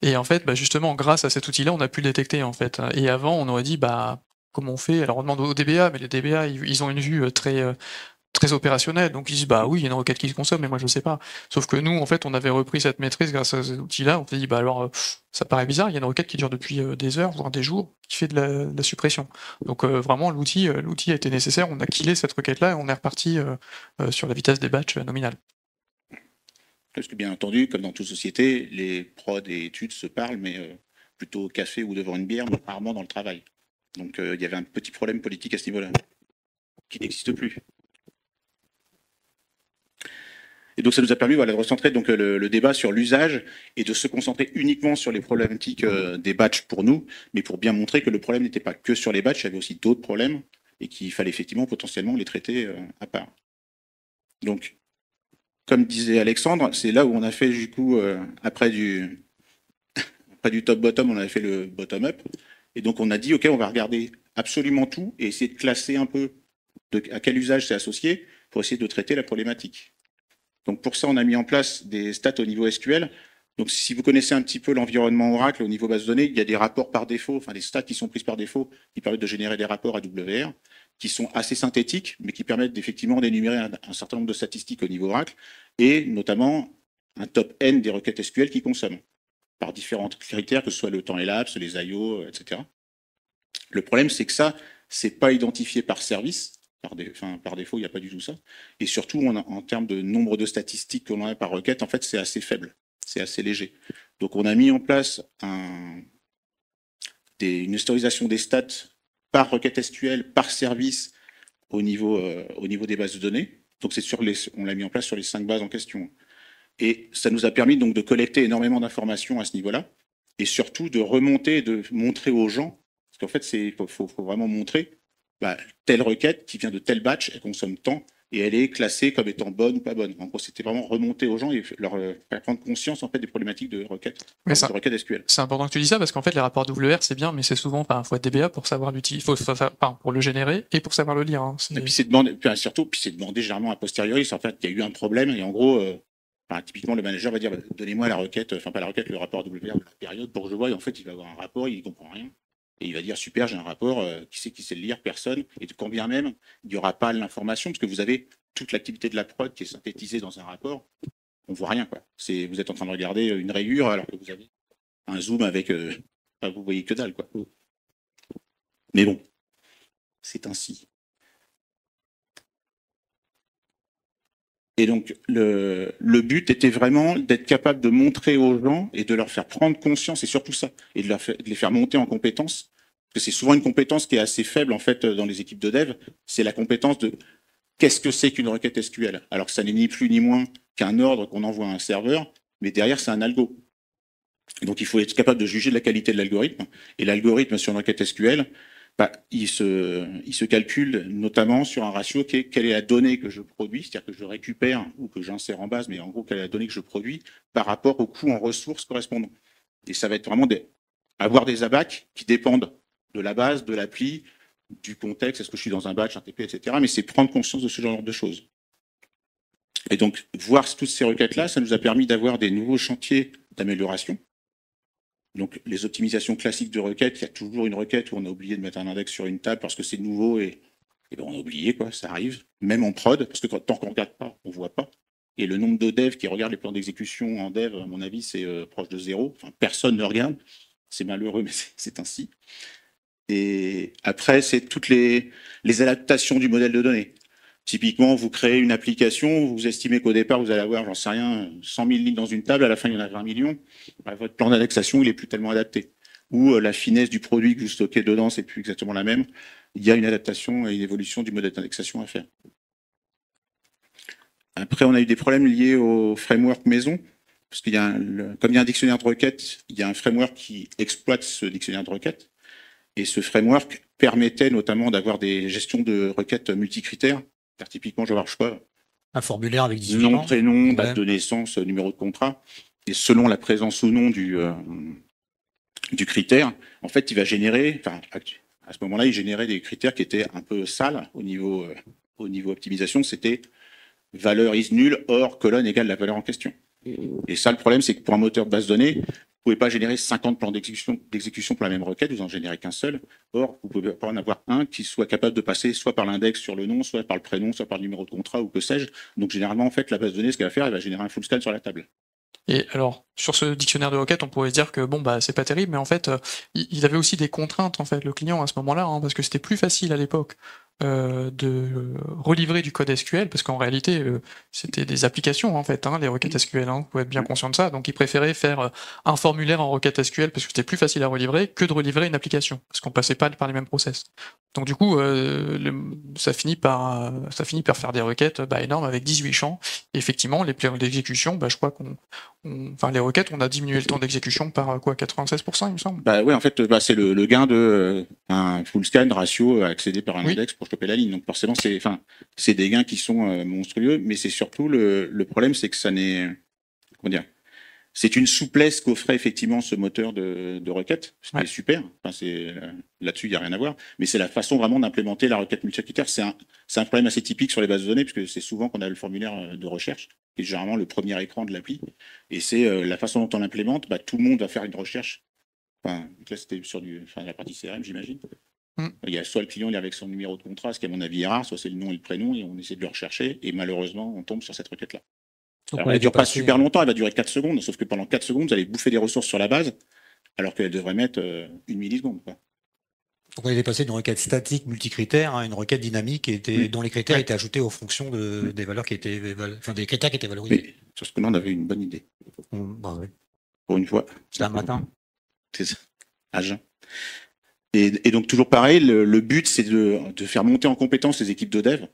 Speaker 1: Et en fait, bah, justement, grâce à cet outil-là, on a pu le détecter, en fait. Et avant, on aurait dit, bah, comment on fait? Alors, on demande aux DBA, mais les DBA, ils ont une vue très opérationnelle. Donc, ils disent, bah oui, il y a une requête qui se consomme, mais moi, je sais pas. Sauf que nous, en fait, on avait repris cette maîtrise grâce à cet outil-là. On s'est dit, bah alors, ça paraît bizarre, il y a une requête qui dure depuis des heures, voire des jours, qui fait de la suppression. Donc, vraiment, l'outil a été nécessaire. On a killé cette requête-là et on est reparti sur la vitesse des batchs nominales.
Speaker 2: Parce que bien entendu, comme dans toute société, les prods et études se parlent, mais plutôt au café ou devant une bière, mais rarement dans le travail. Donc il y avait un petit problème politique à ce niveau-là, qui n'existe plus. Et donc ça nous a permis de recentrer donc, le débat sur l'usage et de se concentrer uniquement sur les problématiques des batchs pour nous, mais pour bien montrer que le problème n'était pas que sur les batchs, il y avait aussi d'autres problèmes et qu'il fallait effectivement potentiellement les traiter à part. Donc, comme disait Alexandre, c'est là où on a fait du coup, après du top-bottom, on avait fait le bottom-up. Et donc on a dit, OK, on va regarder absolument tout et essayer de classer un peu à quel usage c'est associé pour essayer de traiter la problématique. Donc pour ça, on a mis en place des stats au niveau SQL. Donc si vous connaissez un petit peu l'environnement Oracle au niveau base de données, il y a des rapports par défaut, enfin des stats qui sont prises par défaut, qui permettent de générer des rapports AWR, qui sont assez synthétiques, mais qui permettent effectivement d'énumérer un certain nombre de statistiques au niveau Oracle, et notamment un top N des requêtes SQL qui consomment, par différents critères, que ce soit le temps elapsed, les IO, etc. Le problème, c'est que ça, c'est pas identifié par service. Par défaut, il n'y a pas du tout ça. Et surtout, en termes de nombre de statistiques qu'on a par requête, en fait, c'est assez faible. C'est assez léger. Donc, on a mis en place une historisation des stats par requête SQL, par service, au niveau des bases de données. Donc, on l'a mis en place sur les 5 bases en question. Et ça nous a permis donc de collecter énormément d'informations à ce niveau-là, et surtout de remonter, de montrer aux gens, parce qu'en fait, il faut vraiment montrer, telle requête qui vient de tel batch, elle consomme tant, et elle est classée comme étant bonne ou pas bonne. En gros, c'était vraiment remonter aux gens et leur faire prendre conscience en fait des problématiques de requêtes, de requêtes SQL.
Speaker 1: C'est important que tu dis ça parce qu'en fait, les rapports WR, c'est bien, mais c'est souvent, il faut être DBA pour savoir l'utiliser, pour le générer et pour savoir le lire. Hein.
Speaker 2: Et puis c'est demander généralement a posteriori, en fait, il y a eu un problème et en gros, typiquement le manager va dire donnez-moi la requête, le rapport WR de la période pour que je vois, et en fait, il va avoir un rapport, il ne comprend rien. Et il va dire super, j'ai un rapport, qui sait le lire? Personne. Et quand bien même, il n'y aura pas l'information, parce que vous avez toute l'activité de la prod qui est synthétisée dans un rapport, on voit rien, quoi. Vous êtes en train de regarder une rayure alors que vous avez un zoom avec, vous voyez que dalle, quoi. Mais bon, c'est ainsi. Et donc, le but était vraiment d'être capable de montrer aux gens et de leur faire prendre conscience, et surtout ça, et de les faire monter en compétences. Parce que c'est souvent une compétence qui est assez faible, en fait, dans les équipes de dev. C'est la compétence de qu'est-ce que c'est qu'une requête SQL. Alors que ça n'est ni plus ni moins qu'un ordre qu'on envoie à un serveur, mais derrière, c'est un algo. Donc, il faut être capable de juger de la qualité de l'algorithme. Et l'algorithme sur une requête SQL, il se calcule notamment sur un ratio qui est quelle est la donnée que je produis, c'est-à-dire que je récupère ou que j'insère en base, mais en gros, quelle est la donnée que je produis par rapport au coût en ressources correspondant. Et ça va être vraiment avoir des ABAC qui dépendent de la base, de l'appli, du contexte, est-ce que je suis dans un batch, un TP, etc. Mais c'est prendre conscience de ce genre de choses. Et donc, voir toutes ces requêtes-là, ça nous a permis d'avoir des nouveaux chantiers d'amélioration. Donc, les optimisations classiques de requêtes, il y a toujours une requête où on a oublié de mettre un index sur une table parce que c'est nouveau et ben on a oublié, quoi, ça arrive. Même en prod, parce que tant qu'on ne regarde pas, on ne voit pas. Et le nombre de devs qui regardent les plans d'exécution en dev, à mon avis, c'est proche de 0. Enfin, personne ne regarde. C'est malheureux, mais c'est ainsi. Et après, c'est toutes les adaptations du modèle de données. Typiquement, vous créez une application, vous estimez qu'au départ, vous allez avoir, j'en sais rien, 100 000 lignes dans une table, à la fin, il y en a 20 millions. Bah, votre plan d'indexation, il est plus tellement adapté. Ou la finesse du produit que vous stockez dedans, c'est plus exactement la même. Il y a une adaptation et une évolution du modèle d'indexation à faire. Après, on a eu des problèmes liés au framework maison, parce qu'il y a comme il y a un dictionnaire de requêtes, il y a un framework qui exploite ce dictionnaire de requêtes. Et ce framework permettait notamment d'avoir des gestions de requêtes multicritères. Typiquement, je ne sais pas,
Speaker 3: un formulaire avec 18
Speaker 2: nom, prénom, date de naissance, numéro de contrat. Et selon la présence ou non du critère, en fait, il va générer, enfin, à ce moment-là, il générait des critères qui étaient un peu sales au niveau optimisation. C'était valeur is nulle, or colonne égale la valeur en question. Et ça, le problème, c'est que pour un moteur de base de données, vous ne pouvez pas générer 50 plans d'exécution pour la même requête, vous n'en générez qu'un seul. Or, vous ne pouvez pas en avoir un qui soit capable de passer soit par l'index sur le nom, soit par le prénom, soit par le numéro de contrat ou que sais-je. Donc, généralement, en fait, la base de données, ce qu'elle va faire, elle va générer un full scan sur la table.
Speaker 1: Et alors, sur ce dictionnaire de requêtes, on pourrait se dire que bon, bah, c'est pas terrible, mais en fait, il avait aussi des contraintes, en fait, le client à ce moment-là, hein, parce que c'était plus facile à l'époque de relivrer du code SQL, parce qu'en réalité, c'était des applications, en fait, hein, les requêtes SQL, hein, vous pouvez être bien conscient de ça, donc il préférait faire un formulaire en requête SQL, parce que c'était plus facile à relivrer que de relivrer une application, parce qu'on passait pas par les mêmes process. Donc du coup, ça finit par faire des requêtes énormes avec 18 champs, et effectivement, les plans d'exécution, je crois enfin, les requêtes, on a diminué le temps d'exécution par 96%, il me semble.
Speaker 2: Ouais, en fait, c'est le gain de un full scan ratio accédé par un index pour choper la ligne. Donc forcément, c'est des gains qui sont monstrueux, mais c'est surtout le problème, c'est que ça n'est, comment dire, c'est une souplesse qu'offrait effectivement ce moteur de requête. C'était super. Enfin, là-dessus, il n'y a rien à voir. Mais c'est la façon vraiment d'implémenter la requête multicritère. C'est un problème assez typique sur les bases de données, puisque c'est souvent qu'on a le formulaire de recherche, qui est généralement le premier écran de l'appli. Et c'est la façon dont on l'implémente. Tout le monde va faire une recherche. Enfin, là, c'était sur la partie CRM, j'imagine. Il y a soit le client il est avec son numéro de contrat, ce qui à mon avis est rare, soit c'est le nom et le prénom, et on essaie de le rechercher. Et malheureusement, on tombe sur cette requête-là. Alors, elle ne dure pas super longtemps, elle va durer 4 secondes, sauf que pendant 4 secondes, vous allez bouffer des ressources sur la base, alors qu'elle devrait mettre 1 milliseconde. Quoi.
Speaker 3: Donc on est passé d'une requête statique multicritère à une requête dynamique dont les critères étaient ajoutés aux fonctions des valeurs des critères qui étaient valorisés.
Speaker 2: Mais sur ce que là, on avait une bonne idée.
Speaker 3: Ouais.
Speaker 2: Pour une fois.
Speaker 3: C'est un matin.
Speaker 2: C'est ça. À jeun. Et donc toujours pareil, le but c'est de faire monter en compétence les équipes de dev.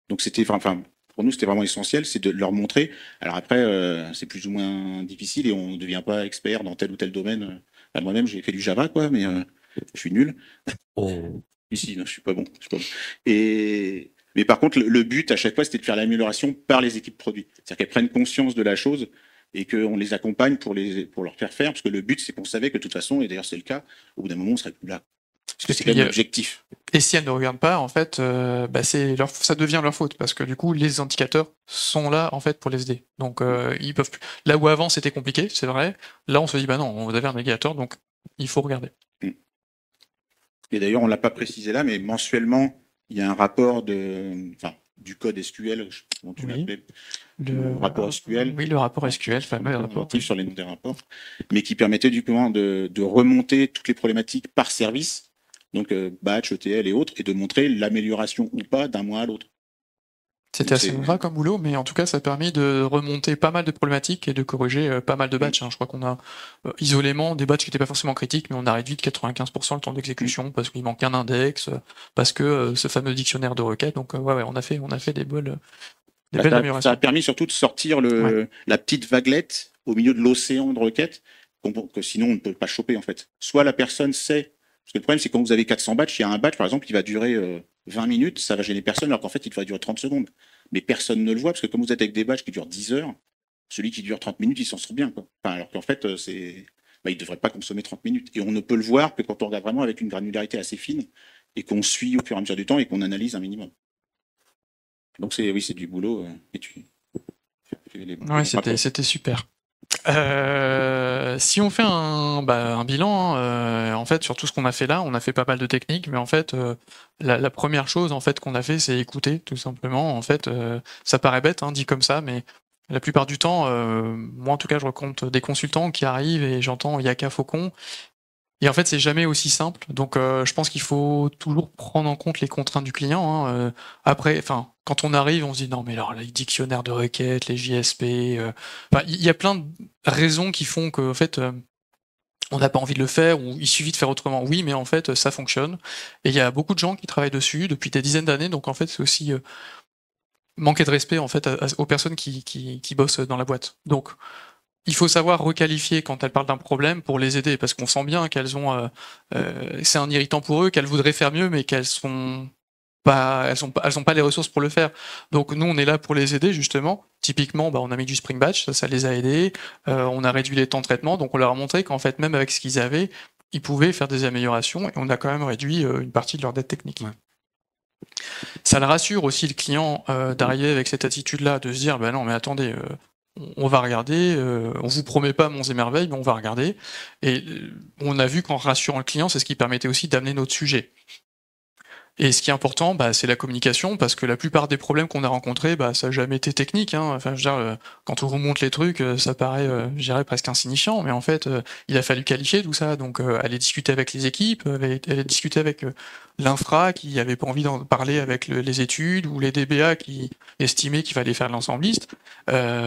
Speaker 2: Donc c'était, pour nous, c'était vraiment essentiel, c'est de leur montrer. Alors après, c'est plus ou moins difficile et on ne devient pas expert dans tel ou tel domaine. Moi-même, j'ai fait du Java, quoi, mais je suis nul. Ici, non, je suis pas bon. Mais par contre, le but à chaque fois, c'était de faire l'amélioration par les équipes produits. C'est-à-dire qu'elles prennent conscience de la chose et qu'on les accompagne pour leur faire faire. Parce que le but, c'est qu'on savait que de toute façon, et d'ailleurs c'est le cas, au bout d'un moment, on serait plus là. Parce que c'est quand même l'objectif.
Speaker 1: Et si elles ne regardent pas, en fait, ça devient leur faute, parce que du coup, les indicateurs sont là, en fait, pour les aider. Donc, ils peuvent plus. Là où avant, c'était compliqué, c'est vrai. Là, on se dit, non, vous avez un indicateur, donc il faut regarder. Et
Speaker 2: d'ailleurs, on l'a pas précisé là, mais mensuellement, il y a un rapport du code SQL, comment tu
Speaker 1: Oui.
Speaker 2: l'appelais, le rapport SQL.
Speaker 1: Oui, le rapport SQL, fameux rapport.
Speaker 2: Sur les noms des rapports, mais qui permettait du coup de remonter toutes les problématiques par service, donc batch, ETL et autres, et de montrer l'amélioration ou pas d'un mois à l'autre.
Speaker 1: C'était assez gras comme boulot, mais en tout cas, ça a permis de remonter pas mal de problématiques et de corriger pas mal de batchs. Je crois qu'on a isolément des batchs qui n'étaient pas forcément critiques, mais on a réduit de 95% le temps d'exécution parce qu'il manque un index, parce que ce fameux dictionnaire de requêtes. Donc ouais, on a fait des belles améliorations.
Speaker 2: Ça a permis surtout de sortir la petite vaguelette au milieu de l'océan de requêtes que sinon on ne peut pas choper en fait. Soit la personne sait, parce que le problème c'est quand vous avez 400 batchs, il y a un batch par exemple qui va durer 20 minutes, ça va gêner personne alors qu'en fait il va durer 30 secondes. Mais personne ne le voit parce que comme vous êtes avec des batchs qui durent 10 heures, celui qui dure 30 minutes il s'en sort bien quoi. Enfin, alors qu'en fait il ne devrait pas consommer 30 minutes. Et on ne peut le voir que quand on regarde vraiment avec une granularité assez fine et qu'on suit au fur et à mesure du temps et qu'on analyse un minimum. Donc c'est du boulot et
Speaker 1: ouais, c'était super. Si on fait un bilan, en fait, sur tout ce qu'on a fait là, on a fait pas mal de techniques, mais en fait, la première chose en fait qu'on a fait, c'est écouter, tout simplement. En fait, ça paraît bête, dit comme ça, mais la plupart du temps, moi en tout cas, je rencontre des consultants qui arrivent et j'entends Yaka Faucon. Et en fait, c'est jamais aussi simple. Donc, je pense qu'il faut toujours prendre en compte les contraintes du client. Après, quand on arrive, on se dit non, mais alors les dictionnaires de requêtes, les JSP, il y a plein de raisons qui font que, en fait, on n'a pas envie de le faire ou il suffit de faire autrement. Oui, mais en fait, ça fonctionne. Et il y a beaucoup de gens qui travaillent dessus depuis des dizaines d'années. Donc, en fait, c'est aussi manquer de respect en fait aux personnes qui bossent dans la boîte. Donc il faut savoir requalifier quand elles parlent d'un problème pour les aider, parce qu'on sent bien qu'elles ont, c'est un irritant pour eux, qu'elles voudraient faire mieux, mais elles ont pas les ressources pour le faire. Donc nous, on est là pour les aider justement. Typiquement, on a mis du Spring Batch, ça les a aidés. On a réduit les temps de traitement, donc on leur a montré qu'en fait, même avec ce qu'ils avaient, ils pouvaient faire des améliorations, et on a quand même réduit une partie de leur dette technique. Ouais. Ça le rassure aussi le client d'arriver avec cette attitude-là, de se dire, non, mais attendez. On va regarder, on vous promet pas monts et merveilles, mais on va regarder. Et on a vu qu'en rassurant le client, c'est ce qui permettait aussi d'amener notre sujet. Et ce qui est important, c'est la communication, parce que la plupart des problèmes qu'on a rencontrés, ça n'a jamais été technique. Enfin, je veux dire, quand on remonte les trucs, ça paraît, je dirais, presque insignifiant, mais en fait, il a fallu qualifier tout ça. Donc, aller discuter avec les équipes, aller discuter avec l'infra qui avait pas envie d'en parler avec les études, ou les DBA qui estimaient qu'il fallait faire l'ensembliste.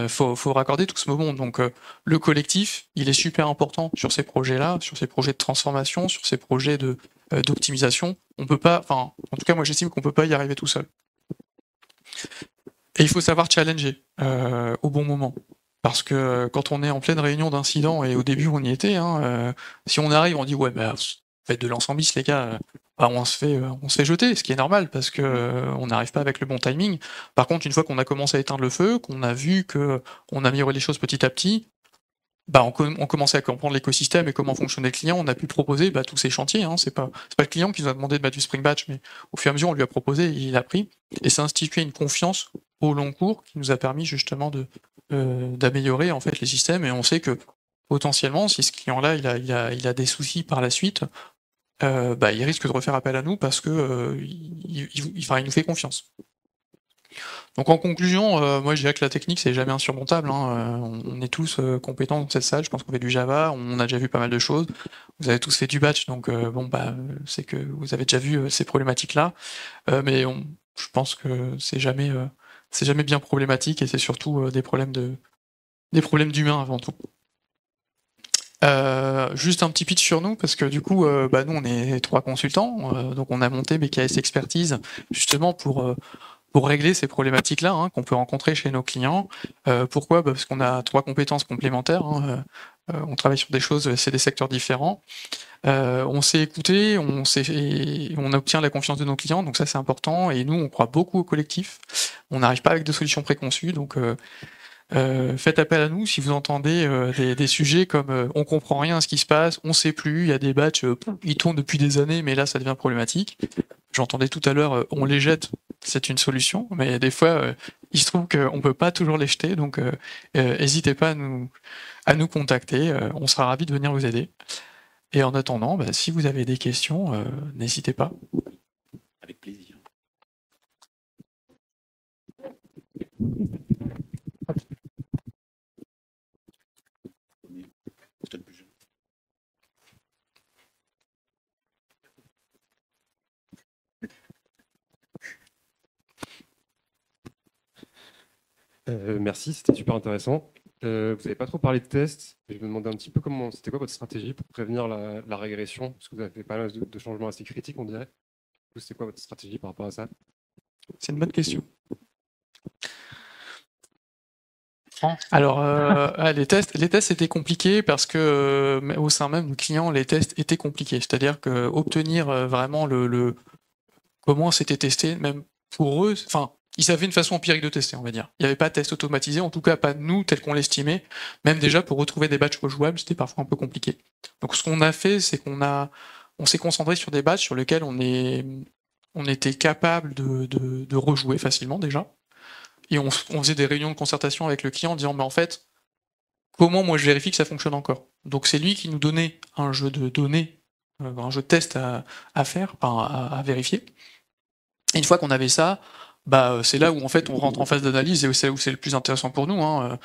Speaker 1: Faut raccorder tout ce moment. Donc, le collectif, il est super important sur ces projets-là, sur ces projets de transformation, sur ces projets d'optimisation. On peut pas, en tout cas moi j'estime qu'on peut pas y arriver tout seul. Et il faut savoir challenger au bon moment. Parce que quand on est en pleine réunion d'incidents, et au début on y était, si on arrive, on dit ouais faites de l'ensembliste les gars, on se fait jeter, ce qui est normal parce que on n'arrive pas avec le bon timing. Par contre, une fois qu'on a commencé à éteindre le feu, qu'on a vu que on amélioré les choses petit à petit, on commençait à comprendre l'écosystème et comment fonctionnait le client, on a pu proposer tous ces chantiers. C'est pas le client qui nous a demandé de mettre du Spring Batch, mais au fur et à mesure, on lui a proposé, il a pris. Et ça a institué une confiance au long cours qui nous a permis justement d'améliorer en fait les systèmes. Et on sait que potentiellement, si ce client-là il a des soucis par la suite, il risque de refaire appel à nous parce que il nous fait confiance. Donc en conclusion, moi je dirais que la technique c'est jamais insurmontable. On est tous compétents dans cette salle. Je pense qu'on fait du Java, on a déjà vu pas mal de choses. Vous avez tous fait du batch, donc c'est que vous avez déjà vu ces problématiques-là. Mais je pense que c'est jamais bien problématique et c'est surtout des problèmes d'humains avant tout. Juste un petit pitch sur nous parce que du coup, nous on est 3 consultants, donc on a monté BKS Expertise justement pour régler ces problématiques-là qu'on peut rencontrer chez nos clients. Pourquoi ? Parce qu'on a 3 compétences complémentaires. On travaille sur des choses, c'est des secteurs différents. On s'est écouté, on obtient la confiance de nos clients, donc ça c'est important. Et nous, on croit beaucoup au collectif. On n'arrive pas avec de solutions préconçues, donc faites appel à nous si vous entendez des sujets comme on comprend rien à ce qui se passe, on sait plus, il y a des batchs, ils tournent depuis des années, mais là ça devient problématique. J'entendais tout à l'heure, on les jette, c'est une solution, mais des fois, il se trouve qu'on peut pas toujours les jeter, donc n'hésitez pas à nous contacter, on sera ravis de venir vous aider. Et en attendant, si vous avez des questions, n'hésitez pas.
Speaker 2: Avec plaisir.
Speaker 4: Merci, c'était super intéressant. Vous n'avez pas trop parlé de tests. Je me demandais un petit peu c'était quoi votre stratégie pour prévenir la régression, parce que vous avez fait pas mal de changements assez critiques, on dirait. C'était quoi votre stratégie par rapport à ça?
Speaker 1: C'est une bonne question. Alors, les tests étaient compliqués parce que au sein même du client, les tests étaient compliqués. C'est-à-dire que obtenir vraiment le comment c'était testé, même pour eux, enfin, ils savaient une façon empirique de tester, on va dire. Il n'y avait pas de test automatisé, en tout cas pas nous tel qu'on l'estimait. Même déjà pour retrouver des batchs rejouables, c'était parfois un peu compliqué. Donc ce qu'on a fait, c'est on s'est concentré sur des batchs sur lesquels on était capable de rejouer facilement déjà. Et on faisait des réunions de concertation avec le client en disant, mais en fait, comment moi je vérifie que ça fonctionne encore? Donc c'est lui qui nous donnait un jeu de données, un jeu de test à faire, enfin, à vérifier. Et une fois qu'on avait ça, bah, c'est là où en fait on rentre en phase d'analyse et c'est là où c'est le plus intéressant pour nous. Hein.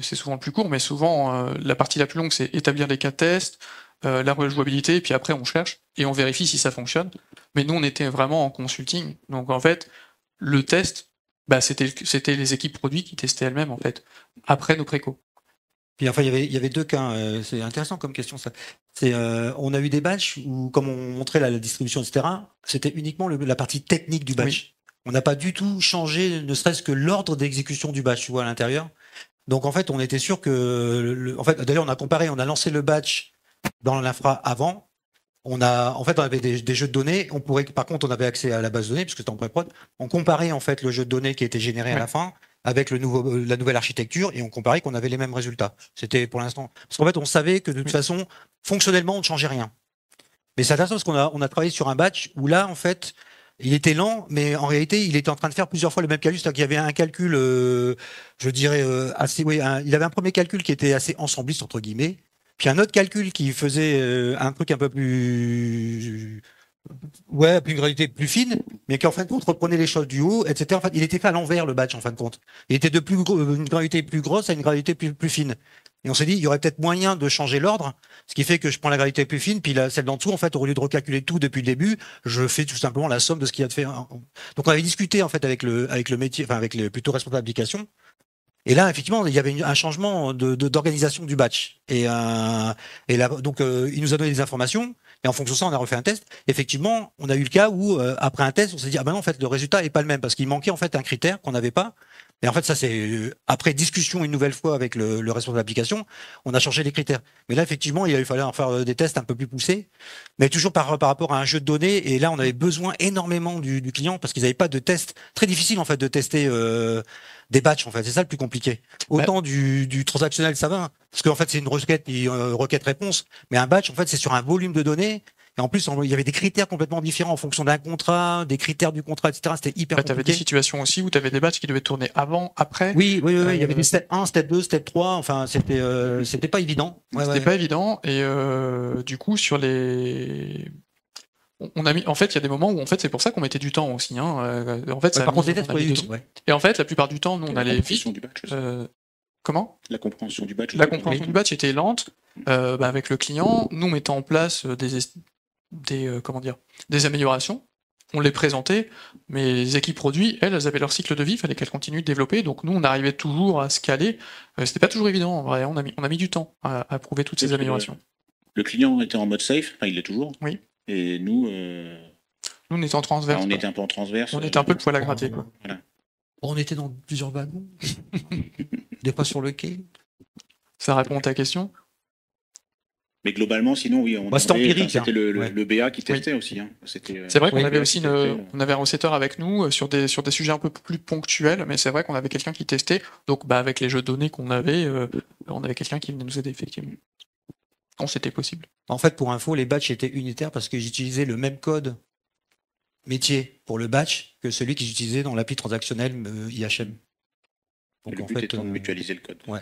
Speaker 1: C'est souvent le plus court, mais souvent la partie la plus longue, c'est établir les cas de test, la rejouabilité, et puis après on cherche et on vérifie si ça fonctionne. Mais nous on était vraiment en consulting, donc en fait le test, bah, c'était les équipes produits qui testaient elles-mêmes en fait, après nos précos.
Speaker 3: Puis enfin, il y avait deux cas. C'est intéressant comme question ça. On a eu des batchs où, comme on montrait la distribution, etc., c'était uniquement la partie technique du batch.
Speaker 1: Oui.
Speaker 3: On n'a pas du tout changé, ne serait-ce que l'ordre d'exécution du batch, tu vois, à l'intérieur. Donc en fait, on était sûr que, en fait, d'ailleurs, on a comparé, on a lancé le batch dans l'infra avant. On avait des jeux de données. Par contre, on avait accès à la base de données puisque c'était en pré-prod. On comparait en fait le jeu de données qui était généré à la fin avec la nouvelle architecture et on comparait qu'on avait les mêmes résultats. C'était pour l'instant. Parce qu'en fait, on savait que de toute façon, fonctionnellement, on ne changeait rien. Mais c'est intéressant parce qu'on a travaillé sur un batch où là, en fait, il était lent, mais en réalité, il était en train de faire plusieurs fois le même calcul. C'est-à-dire qu'il y avait un calcul, je dirais, il avait un premier calcul qui était assez ensembliste, entre guillemets. Puis un autre calcul qui faisait un truc un peu plus, une gravité plus fine, mais qui en fin de compte reprenait les choses du haut, etc. En fait, il était fait à l'envers le batch en fin de compte. Il était de une gravité plus grosse à une gravité plus fine. Et on s'est dit, il y aurait peut-être moyen de changer l'ordre, ce qui fait que je prends la gravité plus fine, puis celle d'en dessous, en fait, au lieu de recalculer tout depuis le début, je fais tout simplement la somme de ce qu'il y a de fait. Donc on avait discuté en fait avec le métier, enfin avec le plutôt responsable d'application. Et là, effectivement, il y avait un changement d'organisation du batch. Et là, donc, il nous a donné des informations. Et en fonction de ça, on a refait un test. Effectivement, on a eu le cas où, après un test, on s'est dit, ah ben non, en fait, le résultat est pas le même parce qu'il manquait en fait un critère qu'on n'avait pas. Et en fait, ça, c'est après discussion une nouvelle fois avec le responsable d'application, on a changé les critères. Mais là, effectivement, il fallait en faire des tests un peu plus poussés, mais toujours par rapport à un jeu de données. Et là, on avait besoin énormément du client parce qu'ils n'avaient pas de test. Très difficile, en fait, de tester des batchs, en fait. C'est ça le plus compliqué. Autant du transactionnel, ça va. Parce qu'en fait, c'est une requête-réponse. Mais un batch, en fait, c'est sur un volume de données. Et en plus, il y avait des critères complètement différents en fonction d'un contrat, des critères du contrat, etc. C'était hyper compliqué.
Speaker 1: Tu avais des situations aussi où tu avais des batchs qui devaient tourner avant, après.
Speaker 3: Oui. Il y avait des step 1, step 2, step 3. Enfin, c'était pas évident.
Speaker 1: C'était pas évident. Et du coup, sur les. On a mis. En fait, il y a des moments où en fait, c'est pour ça qu'on mettait du temps aussi. Hein. En fait, ça
Speaker 3: par contre, les tests,
Speaker 1: Et en fait, la plupart du temps, nous, on allait vite.
Speaker 2: Du batch
Speaker 1: Comment?
Speaker 2: La compréhension du batch.
Speaker 1: La compréhension du batch était lente. Avec le client, nous mettant en place des améliorations, on les présentait, mais les équipes produits, elles avaient leur cycle de vie, il fallait qu'elles continuent de développer, donc nous on arrivait toujours à se caler. C'était pas toujours évident en vrai, on a mis du temps à prouver toutes ces améliorations.
Speaker 2: Le client était en mode safe, enfin il l'est toujours.
Speaker 1: Oui.
Speaker 2: Et nous
Speaker 1: on était en transverse.
Speaker 2: On était un peu en transverse.
Speaker 1: On était un peu le poil à gratter. Quoi.
Speaker 2: Voilà.
Speaker 3: On était dans plusieurs wagons. Des pas sur le quai.
Speaker 1: Ça répond à ta question?
Speaker 2: Mais globalement, sinon, oui,
Speaker 3: c'était empirique.
Speaker 2: C'était le BA qui testait aussi. Hein.
Speaker 1: C'est vrai qu'on avait aussi on avait un recetteur avec nous sur des sujets un peu plus ponctuels, mais c'est vrai qu'on avait quelqu'un qui testait. Donc, avec les jeux de données qu'on avait, on avait quelqu'un qui venait nous aider, effectivement. Quand c'était possible.
Speaker 3: En fait, pour info, les batchs étaient unitaires parce que j'utilisais le même code métier pour le batch que celui que j'utilisais dans l'appli transactionnelle IHM.
Speaker 2: Donc, le but étant de mutualiser le code.
Speaker 3: Ouais.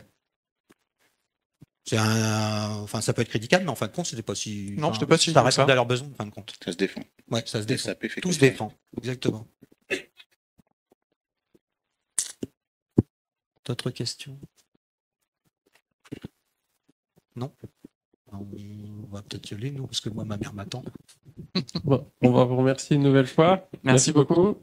Speaker 3: Enfin, ça peut être critiquable, mais en fin de compte, c'était pas si.
Speaker 1: Non, c'était pas si.
Speaker 3: Ça répondait à leurs besoins, en fin de compte.
Speaker 2: Ça se défend.
Speaker 3: Ouais, ça se défend.
Speaker 2: SAP fait
Speaker 3: tout se défend, exactement. D'autres questions? Non? On va peut-être y aller, nous, parce que moi, ma mère m'attend.
Speaker 4: Bon, on va vous remercier une nouvelle fois.
Speaker 1: Merci beaucoup.